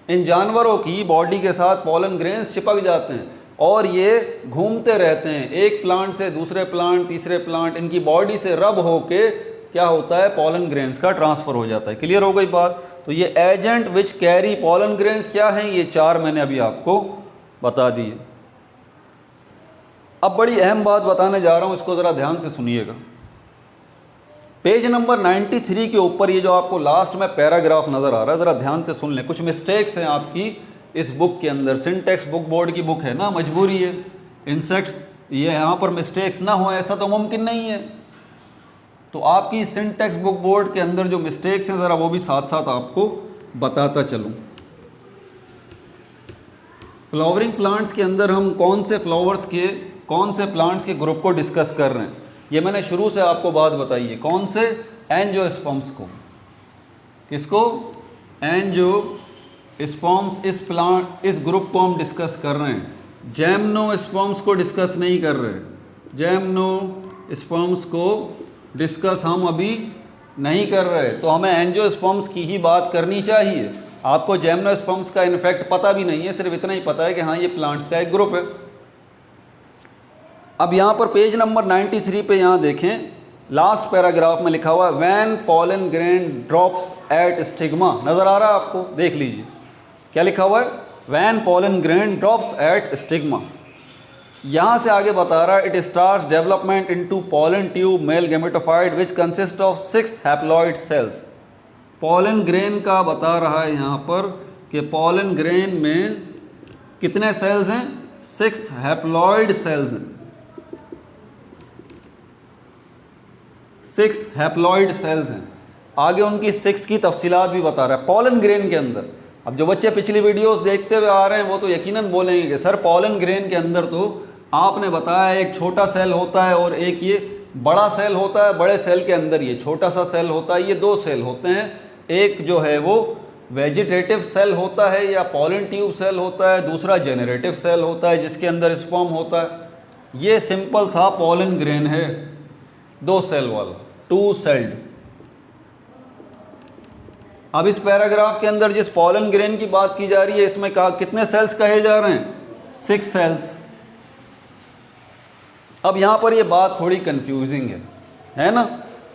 इन जानवरों की बॉडी के साथ पॉलन ग्रेन्स चिपक जाते हैं और ये घूमते रहते हैं एक प्लांट से दूसरे प्लांट, तीसरे प्लांट, इनकी बॉडी से रब होके क्या होता है, पॉलन ग्रेन्स का ट्रांसफ़र हो जाता है। क्लियर हो गई बात। तो ये agent which carry pollen grains क्या हैं, ये 4 मैंने अभी आपको बता दिए। अब बड़ी अहम बात बताने जा रहा हूँ, इसको ज़रा ध्यान से सुनिएगा। पेज नंबर 93 के ऊपर ये जो आपको लास्ट में पैराग्राफ नज़र आ रहा है, ज़रा ध्यान से सुन लें। कुछ मिस्टेक्स हैं आपकी इस बुक के अंदर, सिंटेक्स बुक बोर्ड की बुक है ना, मजबूरी है। इंसेक्ट्स ये यहाँ पर मिस्टेक्स ना हो ऐसा तो मुमकिन नहीं है। तो आपकी सिंटेक्स बुक बोर्ड के अंदर जो मिस्टेक्स हैं ज़रा वो भी साथ साथ आपको बताता चलूँ। फ्लावरिंग प्लांट्स के अंदर हम कौन से प्लांट्स के ग्रुप को डिस्कस कर रहे हैं, ये मैंने शुरू से आपको बात बताई है। कौन से, एंजियोस्पर्म्स को। किसको, एंजियोस्पर्म्स। इस ग्रुप को हम डिस्कस कर रहे हैं। जिम्नोस्पर्म्स को डिस्कस नहीं कर रहे। जिम्नोस्पर्म्स को डिस्कस हम अभी नहीं कर रहे, तो हमें एंजियोस्पर्म्स की ही बात करनी चाहिए। आपको जिम्नोस्पर्म्स का इनफैक्ट पता भी नहीं है, सिर्फ इतना ही पता है कि हाँ ये प्लांट्स का एक ग्रुप है। अब यहाँ पर पेज नंबर 93 पे यहाँ देखें, लास्ट पैराग्राफ में लिखा हुआ है when pollen grain drops at stigma. नज़र आ रहा है आपको, देख लीजिए क्या लिखा हुआ है, when pollen grain drops at stigma. यहाँ से आगे बता रहा है it starts development into pollen tube male gametophyte which consist of 6 haploid cells. Pollen grain का बता रहा है यहाँ पर कि पॉलन ग्रेन में कितने सेल्स हैं, 6 हैप्लॉइड सेल्स हैं। 6 हैप्लॉइड सेल्स हैं। आगे उनकी 6 की तफसीलात भी बता रहा है पॉलन ग्रेन के अंदर। अब जो बच्चे पिछली वीडियोस देखते हुए आ रहे हैं वो तो यकीनन बोलेंगे कि सर पॉलन ग्रेन के अंदर तो आपने बताया एक छोटा सेल होता है और एक ये बड़ा सेल होता है, बड़े सेल के अंदर ये छोटा सा सेल होता है, ये 2 सेल होते हैं। एक जो है वो वेजिटेटिव सेल होता है या पॉलन ट्यूब सेल होता है, दूसरा जेनरेटिव सेल होता है जिसके अंदर स्पर्म होता है। ये सिंपल सा पॉलन ग्रेन है, 2 सेल वाला, 2 सेल्ड। अब इस पैराग्राफ के अंदर जिस पॉलन ग्रेन की बात की जा रही है इसमें कितने सेल्स कहे जा रहे हैं, 6 सेल्स। अब यहाँ पर ये बात थोड़ी कंफ्यूजिंग है ना।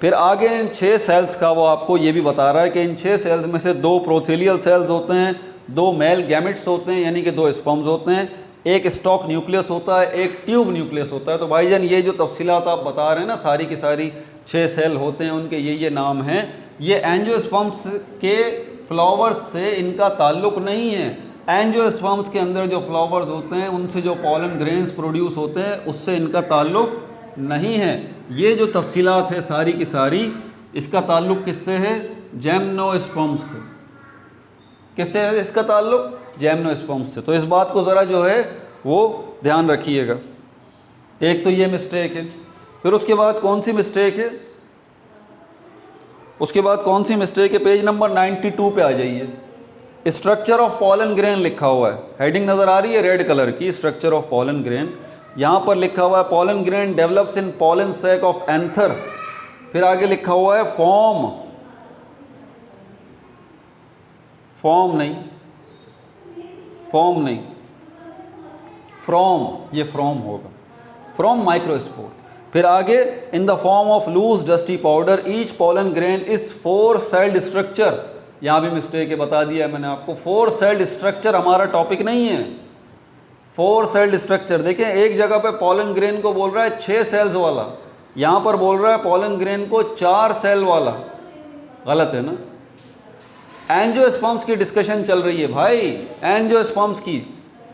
फिर आगे इन 6 सेल्स का वो आपको ये भी बता रहा है कि इन 6 सेल्स में से 2 प्रोथेलियल सेल्स होते हैं, 2 मेल गैमेट्स होते हैं यानी कि 2 स्पर्म्स होते हैं, एक स्टॉक न्यूक्लियस होता है, एक ट्यूब न्यूक्लियस होता है। तो भाईजान ये जो तफसीलात आप बता रहे हैं ना, सारी की सारी 6 सेल होते हैं, उनके ये नाम हैं। ये एंजियोस्पर्म्स के फ्लावर्स से इनका ताल्लुक़ नहीं है। एंजियोस्पर्म्स के अंदर जो फ्लावर्स होते हैं उनसे जो पॉलन ग्रेन्स प्रोड्यूस होते हैं उससे इनका ताल्लुक़ नहीं है। ये जो तफसीलात है सारी की सारी, इसका ताल्लुक़ किससे है, जिम्नोस्पर्म्स से। किससे है इसका ताल्लुक? जिम्नोस्पर्म्स से। तो इस बात को ज़रा जो है वो ध्यान रखिएगा। एक तो ये मिस्टेक है। फिर उसके बाद कौन सी मिस्टेक है? उसके बाद कौन सी मिस्टेक है? पेज नंबर 92 पे आ जाइए। स्ट्रक्चर ऑफ पॉलन ग्रेन लिखा हुआ है, हेडिंग नज़र आ रही है रेड कलर की, स्ट्रक्चर ऑफ पॉलन ग्रेन। यहाँ पर लिखा हुआ है pollen grain develops in pollen sac of anther. फिर आगे लिखा हुआ है फॉर्म, फॉर्म नहीं, फॉर्म नहीं, फ्रॉम, ये फ्रॉम होगा, फ्रॉम माइक्रोस्पोर। फिर आगे in the form of loose dusty powder each pollen grain is 4 celled structure. यहाँ भी मिस्टेक है, बता दिया है मैंने आपको। 4 सेल्ड स्ट्रक्चर हमारा टॉपिक नहीं है। 4 सेल्ड स्ट्रक्चर देखें, एक जगह पे पॉलन ग्रेन को बोल रहा है 6 सेल्स वाला, यहाँ पर बोल रहा है पॉलन ग्रेन को 4 सेल वाला। गलत है ना? एंजियोस्पर्म्स की डिस्कशन चल रही है भाई, एंजियोस्पर्म्स की।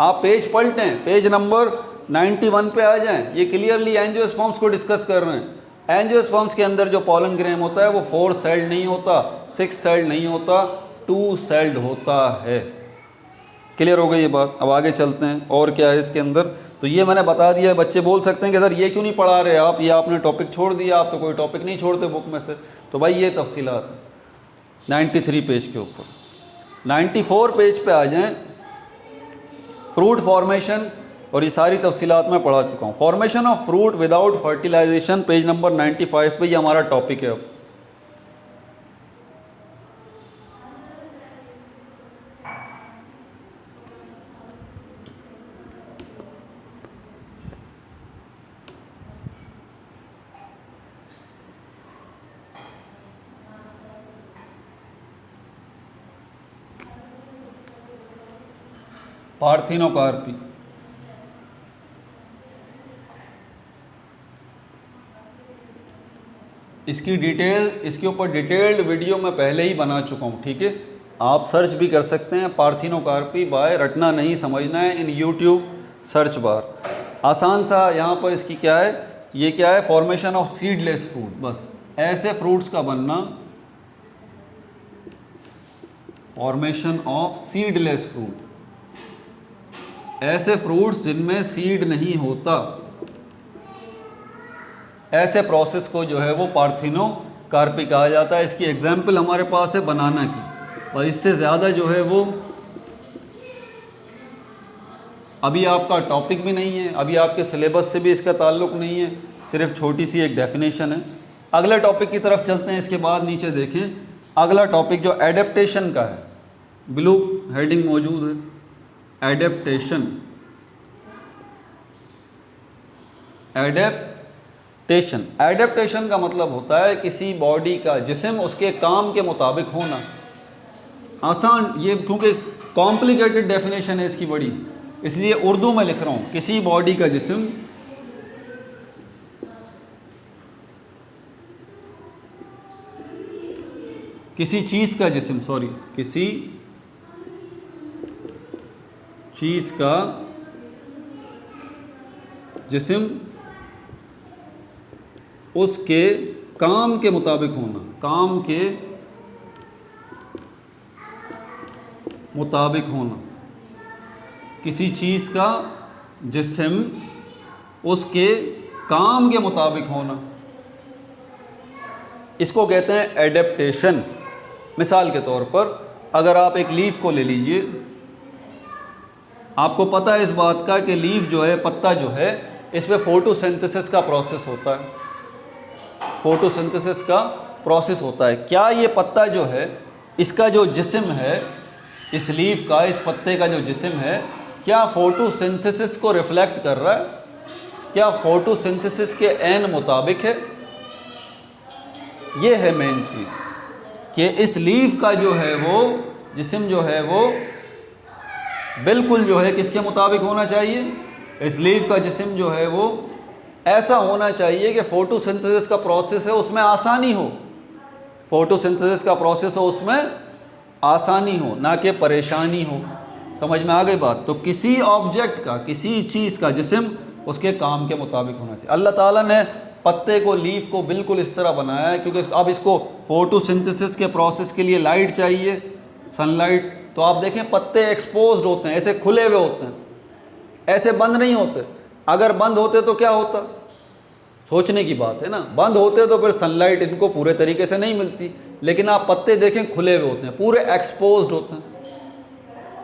आप पेज पलटें, पेज नंबर 91 पे आ जाएं, ये क्लियरली एंजियोस्पर्म्स को डिस्कस कर रहे हैं। एंजियोस्पर्म्स के अंदर जो पॉलन ग्रेन होता है वो 4 सेल्ड नहीं होता, 6 सेल्ड नहीं होता, 2 सेल्ड होता है। क्लियर हो गई ये बात? अब आगे चलते हैं और क्या है इसके अंदर। तो ये मैंने बता दिया है। बच्चे बोल सकते हैं कि सर ये क्यों नहीं पढ़ा रहे आप, ये आपने टॉपिक छोड़ दिया, आप तो कोई टॉपिक नहीं छोड़ते बुक में से। तो भाई ये तफसीलात 93 पेज के ऊपर। 94 पेज पे आ जाएं, फ्रूट फॉर्मेशन, और ये सारी तफसीलात मैं पढ़ा चुका हूँ। Formation of fruit without fertilisation, page number 95 पे ये हमारा टॉपिक है। अब पार्थिनोकार्पी, इसकी डिटेल, इसके ऊपर डिटेल्ड वीडियो मैं पहले ही बना चुका हूँ, ठीक है। आप सर्च भी कर सकते हैं, पार्थिनोकार्पी बाय रटना नहीं समझना है, इन यूट्यूब सर्च बार। आसान सा यहाँ पर इसकी क्या है, ये क्या है, फॉर्मेशन ऑफ सीडलेस फ्रूट। बस ऐसे फ्रूट्स का बनना, फॉर्मेशन ऑफ सीडलेस फ्रूट, ऐसे फ्रूट्स जिनमें सीड नहीं होता, ऐसे प्रोसेस को जो है वो पार्थिनोकार्पी कहा जाता है। इसकी एग्जाम्पल हमारे पास है बनाना की, और इससे ज़्यादा जो है वो अभी आपका टॉपिक भी नहीं है, अभी आपके सिलेबस से भी इसका ताल्लुक़ नहीं है, सिर्फ छोटी सी एक डेफिनेशन है। अगले टॉपिक की तरफ चलते हैं। इसके बाद नीचे देखें, अगला टॉपिक जो एडेप्टेशन का है, ब्लू हेडिंग मौजूद है, एडेप्टेशन। एडेप्टेशन, एडेप्टेशन का मतलब होता है किसी बॉडी का, जिस्म उसके काम के मुताबिक होना। आसान, ये क्योंकि कॉम्प्लिकेटेड डेफिनेशन है इसकी बड़ी, इसलिए उर्दू में लिख रहा हूँ। किसी बॉडी का जिस्म किसी चीज़ का जिस्म, सॉरी, किसी चीज़ का जिस्म उसके काम के मुताबिक होना, काम के मुताबिक होना। किसी चीज़ का जिस्म उसके काम के मुताबिक होना, इसको कहते हैं एडेप्टेशन। मिसाल के तौर पर अगर आप एक लीफ को ले लीजिए, आपको पता है इस बात का कि लीफ जो है, पत्ता जो है, इसमें फोटोसिंथेसिस का प्रोसेस होता है, फोटोसिंथेसिस का प्रोसेस होता है। क्या ये पत्ता जो है, इसका जो जिस्म है, इस लीफ का, इस पत्ते का जो जिस्म है, क्या फोटोसिंथेसिस को रिफ्लेक्ट कर रहा है? क्या फोटोसिंथेसिस के ऐन मुताबिक है? ये है मेन चीज़ कि इस लीफ का जो है वो जिस्म जो है वो बिल्कुल जो है किसके मुताबिक होना चाहिए? इस लीफ का जिस्म जो है वो ऐसा होना चाहिए कि फोटोसिंथेसिस का प्रोसेस है उसमें आसानी हो, फोटोसिंथेसिस का प्रोसेस हो उसमें आसानी हो, ना कि परेशानी हो। समझ में आ गई बात? तो किसी ऑब्जेक्ट का, किसी चीज़ का जिस्म उसके काम के मुताबिक होना चाहिए। अल्लाह ताला ने पत्ते को, लीफ को बिल्कुल इस तरह बनाया है क्योंकि अब इसको फोटोसिंथेसिस के प्रोसेस के लिए लाइट चाहिए, सनलाइट। तो आप देखें पत्ते एक्सपोज्ड होते हैं, ऐसे खुले हुए होते हैं, ऐसे बंद नहीं होते। अगर बंद होते तो क्या होता, सोचने की बात है ना, बंद होते तो फिर सनलाइट इनको पूरे तरीके से नहीं मिलती। लेकिन आप पत्ते देखें खुले हुए होते हैं, पूरे एक्सपोज्ड होते हैं।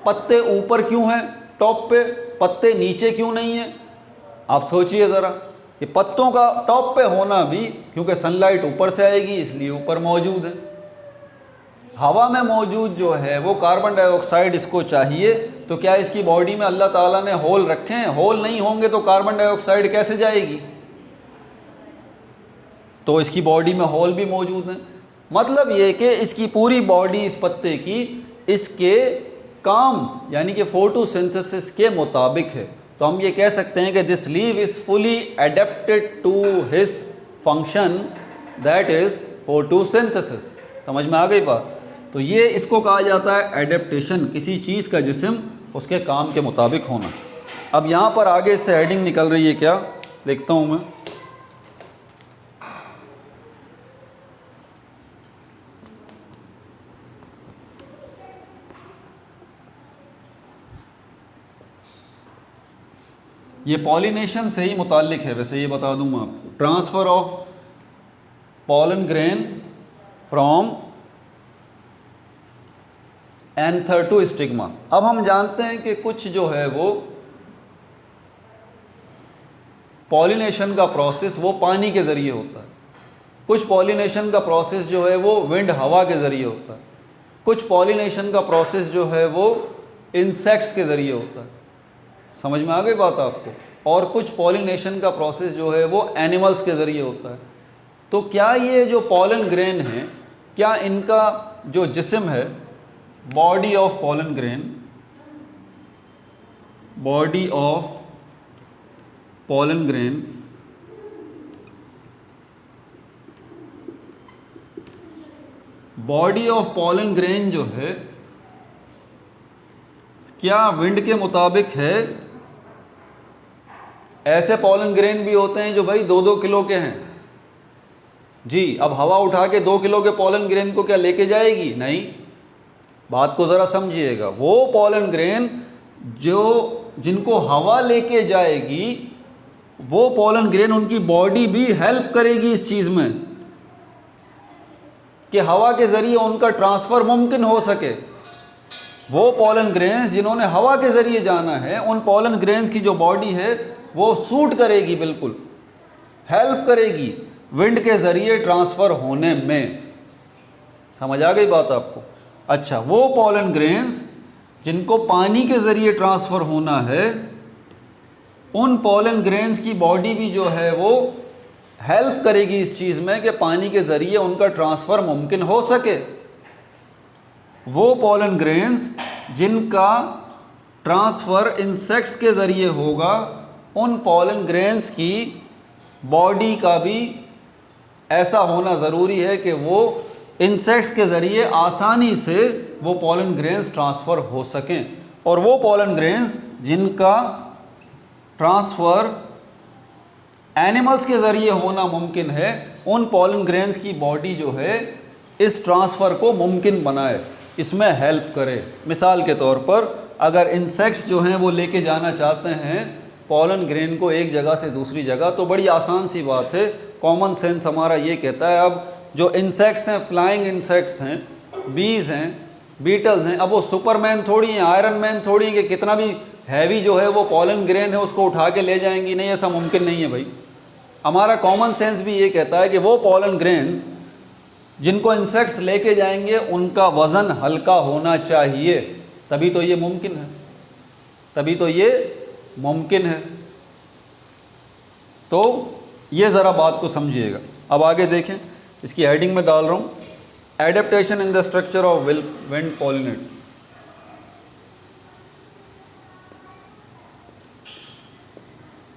पत्ते ऊपर क्यों हैं टॉप पे, पत्ते नीचे क्यों नहीं है? आप सोचिए ज़रा कि पत्तों का टॉप पे होना भी क्योंकि सनलाइट ऊपर से आएगी इसलिए ऊपर मौजूद है। हवा में मौजूद जो है वो कार्बन डाइऑक्साइड इसको चाहिए, तो क्या इसकी बॉडी में अल्लाह ताला ने होल रखे हैं? होल नहीं होंगे तो कार्बन डाइऑक्साइड कैसे जाएगी? तो इसकी बॉडी में होल भी मौजूद हैं। मतलब ये कि इसकी पूरी बॉडी इस पत्ते की इसके काम यानी कि फोटोसिंथेसिस के मुताबिक है। तो हम ये कह सकते हैं कि this leaf is fully adapted to his function, that is photosynthesis. समझ में आ गई बात? तो ये इसको कहा जाता है एडेप्टेशन, किसी चीज़ का जिस्म उसके काम के मुताबिक होना। अब यहाँ पर आगे इससे हेडिंग निकल रही है, क्या लिखता हूँ मैं, ये पॉलिनेशन से ही मुताल्लिक है। वैसे ये बता दूँ मैं आपको, transfer of pollen grain from anther to stigma. अब हम जानते हैं कि कुछ जो है वो पॉलिनेशन का प्रोसेस वो पानी के ज़रिए होता है, कुछ पॉलिनेशन का प्रोसेस जो है वो विंड हवा के ज़रिए होता है, कुछ पॉलिनेशन का प्रोसेस जो है वो इंसेक्ट्स के ज़रिए होता है। समझ में आ गई बात आपको? और कुछ पॉलिनेशन का प्रोसेस जो है वो एनिमल्स के ज़रिए होता है। तो क्या ये जो पॉलन ग्रेन है, क्या इनका जो जिस्म है, body of pollen grain, body of pollen grain body of pollen grain जो है क्या विंड के मुताबिक है? ऐसे पॉलन ग्रेन भी होते हैं जो भाई 2-2 किलो के हैं जी। अब हवा उठा के 2 किलो के पॉलन ग्रेन को क्या लेके जाएगी? नहीं। बात को ज़रा समझिएगा, वो पॉलन ग्रेन जो जिनको हवा लेके जाएगी, वो पॉलन ग्रेन उनकी बॉडी भी हेल्प करेगी इस चीज़ में कि हवा के ज़रिए उनका ट्रांसफ़र मुमकिन हो सके। वो पॉलन ग्रेन्स जिन्होंने हवा के ज़रिए जाना है, उन पॉलन ग्रेन्स की जो बॉडी है वो सूट करेगी, बिल्कुल हेल्प करेगी विंड के ज़रिए ट्रांसफ़र होने में। समझ आ गई बात आपको? अच्छा, वो पॉलन ग्रेन्स जिनको पानी के ज़रिए ट्रांसफ़र होना है, उन पॉलन ग्रेन्स की बॉडी भी जो है वो हेल्प करेगी इस चीज़ में कि पानी के ज़रिए उनका ट्रांसफ़र मुमकिन हो सके। वो पॉलन ग्रेन्स जिनका ट्रांसफ़र इंसेक्ट्स के ज़रिए होगा, उन पॉलन ग्रेन्स की बॉडी का भी ऐसा होना ज़रूरी है कि वो इंसेक्ट्स के ज़रिए आसानी से वो पॉलन ग्रेन्स ट्रांसफ़र हो सकें। और वो पॉलन ग्रेन्स जिनका ट्रांसफ़र एनिमल्स के ज़रिए होना मुमकिन है, उन पॉलन ग्रेन्स की बॉडी जो है इस ट्रांसफ़र को मुमकिन बनाए, इसमें हेल्प करे। मिसाल के तौर पर अगर इंसेक्ट्स जो हैं वो लेके जाना चाहते हैं पॉलन ग्रेन को एक जगह से दूसरी जगह, तो बड़ी आसान सी बात है, कॉमन सेंस हमारा ये कहता है। अब जो इंसेक्ट्स हैं, फ्लाइंग इंसेक्ट्स हैं, बीज हैं, बीटल्स हैं, अब वो सुपरमैन थोड़ी हैं, आयरन मैन थोड़ी हैं कि कितना भी हैवी जो है वो पॉलन ग्रेन है उसको उठा के ले जाएंगी। नहीं, ऐसा मुमकिन नहीं है भाई। हमारा कॉमन सेंस भी ये कहता है कि वो पॉलन ग्रेन जिनको इंसेक्ट्स लेके जाएंगे उनका वज़न हल्का होना चाहिए, तभी तो ये मुमकिन है, तभी तो ये मुमकिन है। तो ये ज़रा बात को समझिएगा। अब आगे देखें, इसकी हेडिंग में डाल रहा हूँ, adaptation in the structure of wind pollinate.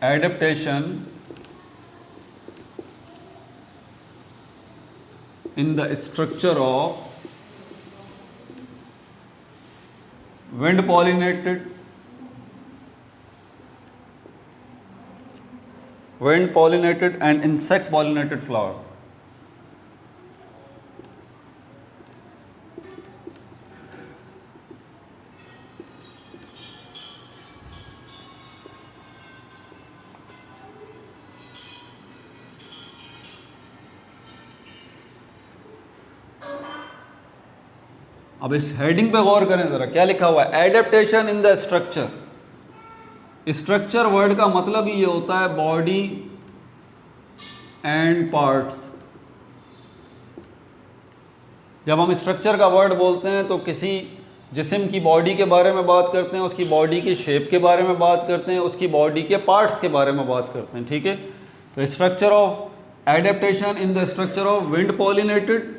Adaptation in the structure of wind pollinated and insect pollinated flowers. अब इस हेडिंग पे गौर करें ज़रा, क्या लिखा हुआ है? Adaptation in the structure. Structure word का मतलब ही ये होता है बॉडी एंड पार्ट्स। जब हम स्ट्रक्चर का वर्ड बोलते हैं तो किसी जिस्म की बॉडी के बारे में बात करते हैं, उसकी बॉडी की शेप के बारे में बात करते हैं, उसकी बॉडी के पार्ट्स के बारे में बात करते हैं, ठीक है। तो structure of adaptation in the structure of wind pollinated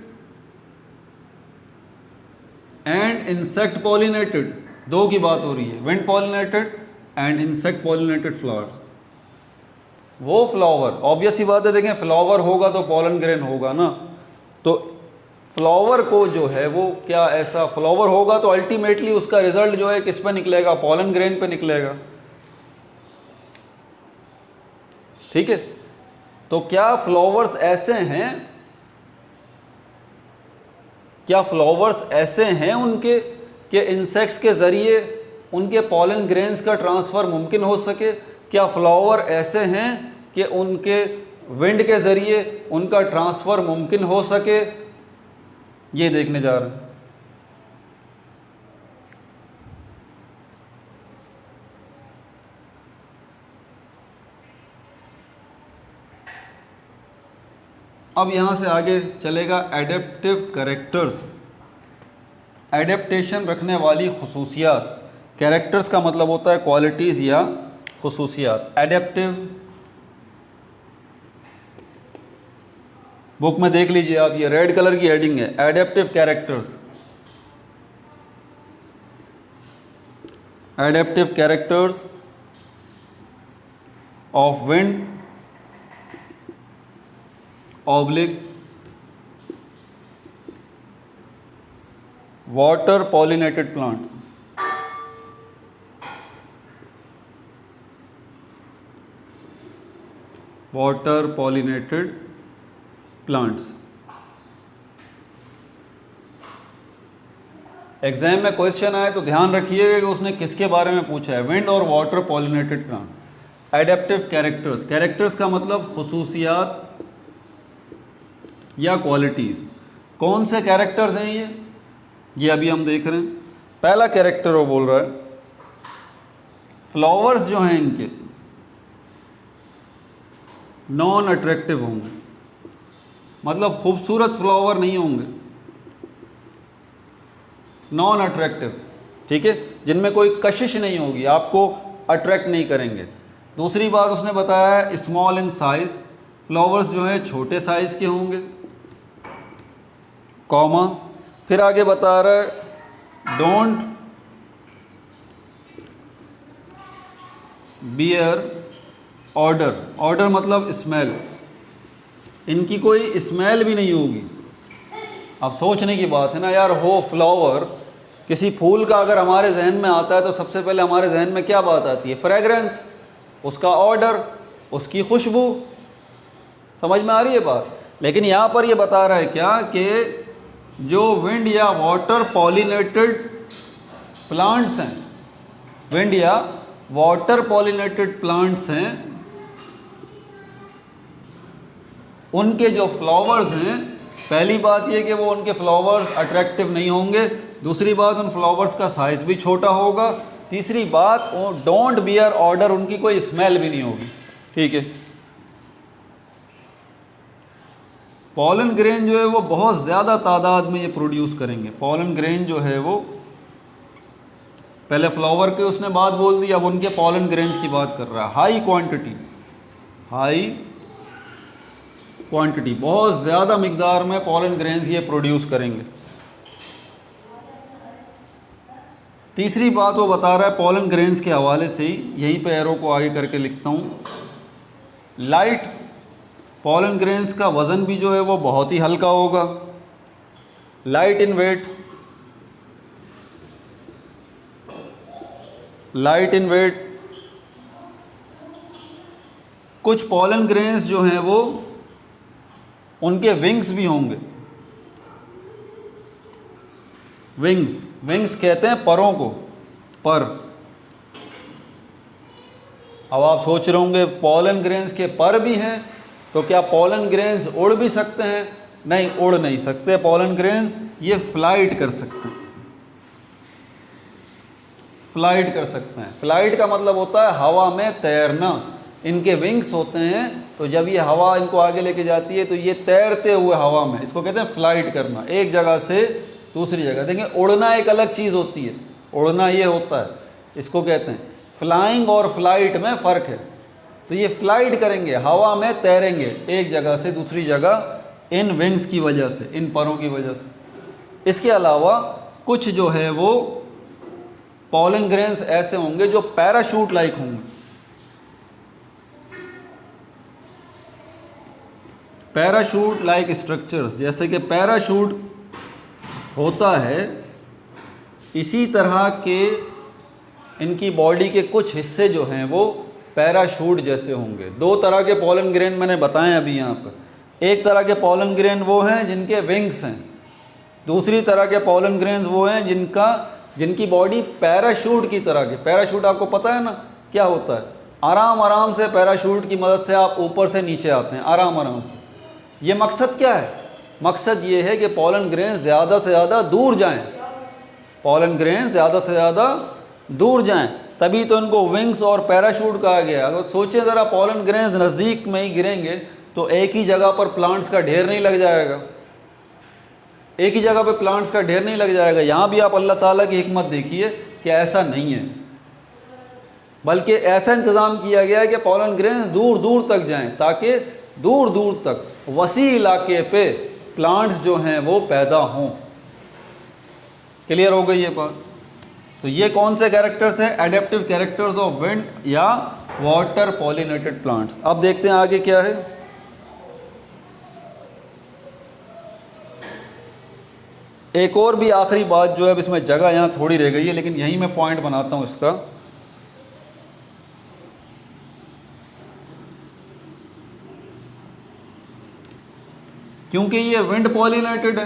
and insect pollinated, दो की बात हो रही है, wind pollinated and insect pollinated flower. वो फ्लावर, ऑब्वियस ही बात है, देखें फ्लावर होगा तो पॉलन ग्रेन होगा ना, तो फ्लावर को जो है वो क्या ऐसा फ्लावर होगा तो अल्टीमेटली उसका रिजल्ट जो है किस पे निकलेगा? पॉलन ग्रेन पे निकलेगा, ठीक है। तो क्या फ्लावर्स ऐसे हैं, क्या फ्लावर्स ऐसे हैं उनके कि इंसेक्ट्स के ज़रिए उनके पॉलन ग्रेन्स का ट्रांसफ़र मुमकिन हो सके? क्या फ्लावर ऐसे हैं कि उनके विंड के ज़रिए उनका ट्रांसफ़र मुमकिन हो सके? ये देखने जा रहे हैं। अब यहाँ से आगे चलेगा एडेप्टिव कैरेक्टर्स, एडेप्टेशन रखने वाली खसूसियात। कैरेक्टर्स का मतलब होता है क्वालिटीज़ या खसूसियात। एडेप्टिव, बुक में देख लीजिए आप, ये रेड कलर की हेडिंग है, adaptive characters. Adaptive characters of wind oblique water pollinated plants. Water pollinated plants. Exam में क्वेश्चन आए तो ध्यान रखिएगा कि उसने किसके बारे में पूछा है, विंड और water pollinated plant. Adaptive characters, characters का मतलब खसूसियात या क्वालिटीज़। कौन से कैरेक्टर्स हैं ये अभी हम देख रहे हैं। पहला कैरेक्टर वो बोल रहा है फ्लावर्स जो हैं इनके नॉन अट्रैक्टिव होंगे, मतलब खूबसूरत फ्लावर नहीं होंगे, नॉन अट्रैक्टिव, ठीक है, जिनमें कोई कशिश नहीं होगी, आपको अट्रैक्ट नहीं करेंगे। दूसरी बात उसने बताया है स्मॉल इन साइज, फ्लावर्स जो हैं छोटे साइज़ के होंगे, कॉमा, फिर आगे बता रहा है डोंट बियर ऑर्डर, ऑर्डर मतलब स्मेल, इनकी कोई स्मेल भी नहीं होगी। अब सोचने की बात है ना यार, हो फ्लावर, किसी फूल का अगर हमारे जहन में आता है तो सबसे पहले हमारे जहन में क्या बात आती है? फ्रेगरेंस, उसका ऑर्डर, उसकी खुशबू। समझ में आ रही है बात? लेकिन यहाँ पर ये बता रहा है क्या कि जो विंड या वाटर पॉलिनेटेड प्लांट्स हैं, विंड या वाटर पॉलिनेटेड प्लांट्स हैं, उनके जो फ्लावर्स हैं, पहली बात ये कि वो उनके फ्लावर्स अट्रैक्टिव नहीं होंगे, दूसरी बात उन फ्लावर्स का साइज़ भी छोटा होगा, तीसरी बात वो डोंट बियर ऑर्डर, उनकी कोई स्मेल भी नहीं होगी, ठीक है। पॉलन ग्रेन जो है वो बहुत ज़्यादा तादाद में ये प्रोड्यूस करेंगे। पॉलन ग्रेन जो है वो, पहले फ्लावर के उसने बात बोल दी, अब उनके पॉलन ग्रेन्स की बात कर रहा है। हाई क्वांटिटी, हाई क्वांटिटी, बहुत ज़्यादा मिकदार में पॉलन ग्रेन्स ये प्रोड्यूस करेंगे। तीसरी बात वो बता रहा है पॉलन ग्रेन्स के हवाले से ही, यहीं पे एरो को आगे करके लिखता हूँ, लाइट, पॉलन ग्रेन्स का वज़न भी जो है वो बहुत ही हल्का होगा, light in weight, light in weight. कुछ पॉलन ग्रेन्स जो हैं वो उनके विंग्स भी होंगे, विंग्स, विंग्स कहते हैं परों को, पर। अब आप सोच रहे होंगे पॉलन ग्रेन्स के पर भी हैं, तो क्या पॉलन ग्रेन्स उड़ भी सकते हैं? नहीं, उड़ नहीं सकते पॉलन ग्रेन्स, ये फ्लाइट कर सकते हैं। फ्लाइट कर सकते हैं। फ्लाइट का मतलब होता है हवा में तैरना। इनके विंग्स होते हैं, तो जब ये हवा इनको आगे लेके जाती है तो ये तैरते हुए हवा में, इसको कहते हैं फ्लाइट करना, एक जगह से दूसरी जगह। देखिए उड़ना एक अलग चीज़ होती है, उड़ना ये होता है, इसको कहते हैं फ्लाइंग, और फ्लाइट में फ़र्क है। तो ये फ्लाइट करेंगे, हवा में तैरेंगे एक जगह से दूसरी जगह, इन विंग्स की वजह से, इन परों की वजह से। इसके अलावा कुछ जो है वो पॉलन ग्रेन्स ऐसे होंगे जो पैराशूट लाइक होंगे। पैराशूट लाइक स्ट्रक्चर्स, जैसे कि पैराशूट होता है, इसी तरह के इनकी बॉडी के कुछ हिस्से जो हैं वो पैराशूट जैसे होंगे। दो तरह के पॉलन ग्रेन मैंने बताए अभी यहाँ पर। एक तरह के पॉलन ग्रेन वो हैं जिनके विंग्स हैं, दूसरी तरह के पॉलन ग्रेन्स वो हैं जिनकी बॉडी पैराशूट की तरह के। पैराशूट आपको पता है ना क्या होता है? आराम आराम से पैराशूट की मदद से आप ऊपर से नीचे आते हैं, आराम आराम से। ये मकसद क्या है? मकसद ये है कि पॉलन ग्रेन्स ज़्यादा से ज़्यादा दूर जाएं, पॉलन ग्रेन्स ज़्यादा से ज़्यादा दूर जाएं, तभी तो इनको विंग्स और पैराशूट कहा गया। अगर सोचें ज़रा, पॉलन ग्रेन्स नज़दीक में ही गिरेंगे तो एक ही जगह पर प्लांट्स का ढेर नहीं लग जाएगा, एक ही जगह पर प्लांट्स का ढेर नहीं लग जाएगा। यहाँ भी आप अल्लाह ताला की हिकमत देखिए कि ऐसा नहीं है, बल्कि ऐसा इंतज़ाम किया गया है कि पॉलन ग्रेन्स दूर दूर तक जाएं, ताकि दूर दूर तक वसी इलाके पे प्लांट्स जो हैं वो पैदा हों। क्लियर हो गई ये बात? तो ये कौन से कैरेक्टर्स हैं? एडेप्टिव कैरेक्टर्स ऑफ विंड या वाटर पॉलिनेटेड प्लांट्स। अब देखते हैं आगे क्या है। एक और भी आखिरी बात जो है, अब इसमें जगह यहाँ थोड़ी रह गई है, लेकिन यहीं मैं पॉइंट बनाता हूँ इसका। क्योंकि ये विंड पॉलिनेटेड है,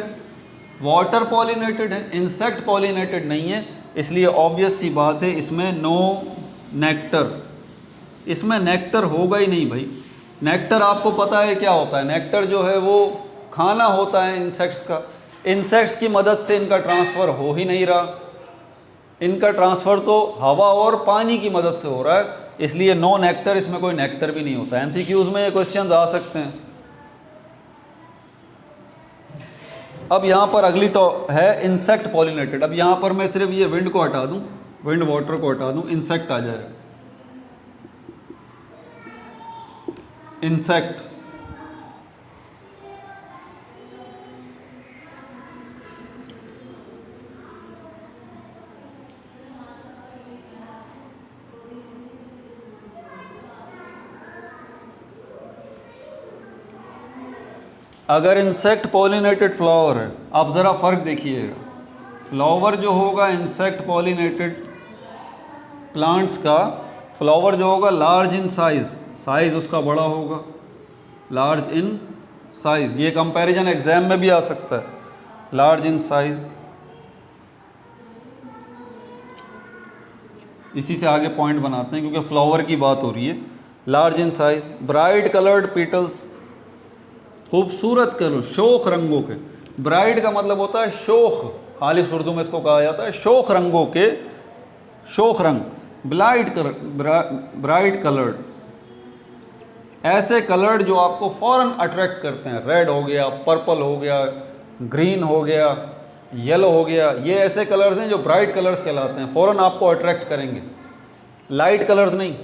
वाटर पॉलिनेटेड है, इंसेक्ट पॉलिनेटेड नहीं है, इसलिए ऑब्वियस सी बात है इसमें नो नेक्टर, इसमें नेक्टर होगा ही नहीं भाई। नेक्टर आपको पता है क्या होता है? नेक्टर जो है वो खाना होता है इंसेक्ट्स का। इंसेक्ट्स की मदद से इनका ट्रांसफ़र हो ही नहीं रहा, इनका ट्रांसफ़र तो हवा और पानी की मदद से हो रहा है, इसलिए नो नेक्टर, इसमें कोई नेक्टर भी नहीं होता। एमसीक्यूज़ में ये क्वेश्चंस आ सकते हैं। अब यहाँ पर अगली है इंसेक्ट पॉलिनेटेड। अब यहाँ पर मैं सिर्फ ये विंड को हटा दूँ, विंड वाटर को हटा दूँ, इंसेक्ट आ जाएगा। इंसेक्ट अगर इंसेक्ट पॉलिनेटेड फ्लावर है, आप ज़रा फ़र्क देखिएगा। फ्लावर जो होगा इंसेक्ट पॉलिनेटेड प्लांट्स का, फ्लावर जो होगा लार्ज इन साइज़, साइज़ उसका बड़ा होगा, लार्ज इन साइज़। ये कंपैरिजन एग्ज़ाम में भी आ सकता है, लार्ज इन साइज़। इसी से आगे पॉइंट बनाते हैं क्योंकि फ्लावर की बात हो रही है। Large in size, bright coloured petals, खूबसूरत कलर, शोख रंगों के। ब्राइट का मतलब होता है शोख, खालिस उर्दू में इसको कहा जाता है शोख रंगों के, शोख रंग। ब्राइट कलर्ड, ऐसे कलर्ड जो आपको फ़ौरन अट्रैक्ट करते हैं। रेड हो गया, पर्पल हो गया, ग्रीन हो गया, येलो हो गया, ये ऐसे कलर्स हैं जो ब्राइट कलर्स कहलाते हैं, फ़ौरन आपको अट्रैक्ट करेंगे। लाइट कलर्स नहीं।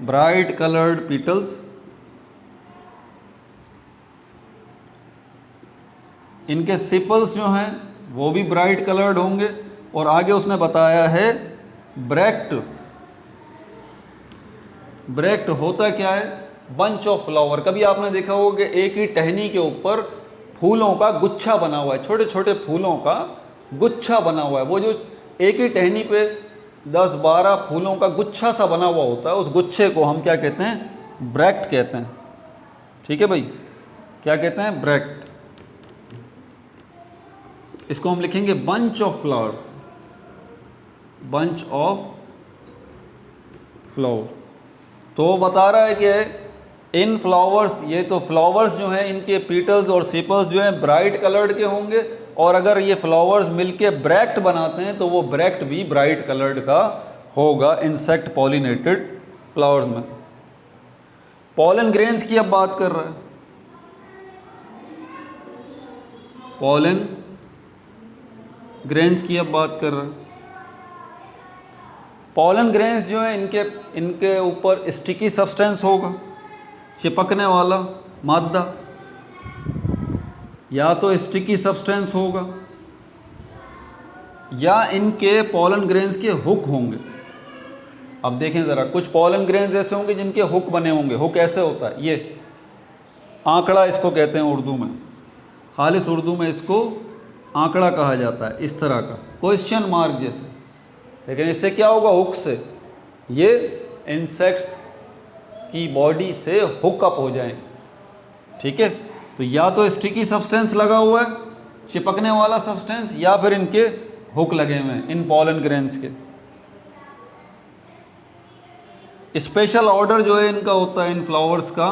ब्राइट कलर्ड पेटल्स, इनके सिपल्स जो हैं वो भी ब्राइट कलर्ड होंगे। और आगे उसने बताया है ब्रैक्ट। ब्रैक्ट होता क्या है? Bunch of flower. कभी आपने देखा होगा कि एक ही टहनी के ऊपर फूलों का गुच्छा बना हुआ है, छोटे छोटे फूलों का गुच्छा बना हुआ है। वो जो एक ही टहनी पे 10-12 फूलों का गुच्छा सा बना हुआ होता है, उस गुच्छे को हम क्या कहते हैं? ब्रैक्ट कहते हैं। ठीक है भाई, क्या कहते हैं? ब्रैक्ट। इसको हम लिखेंगे bunch of flowers, bunch of flower. तो बता रहा है कि इन फ्लावर्स, ये तो फ्लावर्स जो हैं इनके पीटल्स और सेपल्स जो हैं ब्राइट कलर्ड के होंगे, और अगर ये फ्लावर्स मिलके ब्रैक्ट बनाते हैं तो वो ब्रैक्ट भी ब्राइट कलर्ड का होगा इंसेक्ट पॉलिनेटेड फ्लावर्स में। पॉलन ग्रेन्स की अब बात कर रहा है। पॉलन ग्रेन्स की अब बात कर रहा है। पॉलन ग्रेन्स जो है इनके ऊपर स्टिकी सब्सटेंस होगा, चिपकने वाला मादा, या तो स्टिकी सब्सटेंस होगा या इनके पॉलन ग्रेन्स के हुक होंगे। अब देखें ज़रा, कुछ पॉलन ग्रेन्स ऐसे होंगे जिनके हुक बने होंगे। हुक ऐसे होता है, ये आंकड़ा इसको कहते हैं उर्दू में, खालिस उर्दू में इसको आंकड़ा कहा जाता है, इस तरह का क्वेश्चन मार्क जैसे। लेकिन इससे क्या होगा, हुक से ये इंसेक्ट्स की बॉडी से हुक अप हो जाएंगे, ठीक है। तो या तो स्टिकी सब्सटेंस लगा हुआ है, चिपकने वाला सब्सटेंस, या फिर इनके हुक लगे हुए हैं इन पॉलन ग्रेन्स के। स्पेशल ऑर्डर जो है इनका होता है, इन फ्लावर्स का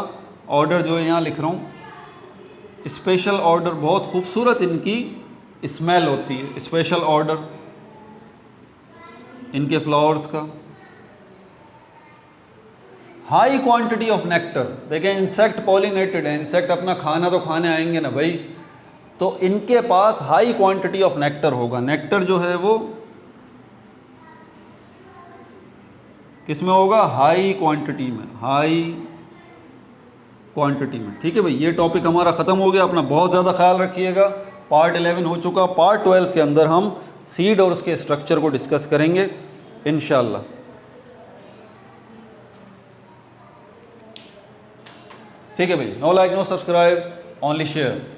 ऑर्डर जो है यहाँ लिख रहा हूँ। स्पेशल ऑर्डर, बहुत खूबसूरत इनकी स्मेल होती है। स्पेशल ऑर्डर इनके फ्लावर्स का। हाई क्वांटिटी ऑफ नेक्टर, देखें इंसेक्ट पॉलिनेटेड है, इंसेक्ट अपना खाना तो खाने आएंगे ना भाई, तो इनके पास हाई क्वांटिटी ऑफ नेक्टर होगा। नेक्टर जो है वो किस में होगा, हाई क्वांटिटी में, हाई क्वांटिटी में, ठीक है भाई। ये टॉपिक हमारा ख़त्म हो गया, अपना बहुत ज़्यादा ख्याल रखिएगा। पार्ट 11 हो चुका, पार्ट 12 के अंदर हम सीड और उसके स्ट्रक्चर को डिस्कस करेंगे इंशाल्लाह। ठीक है भाई, no like no subscribe, only share.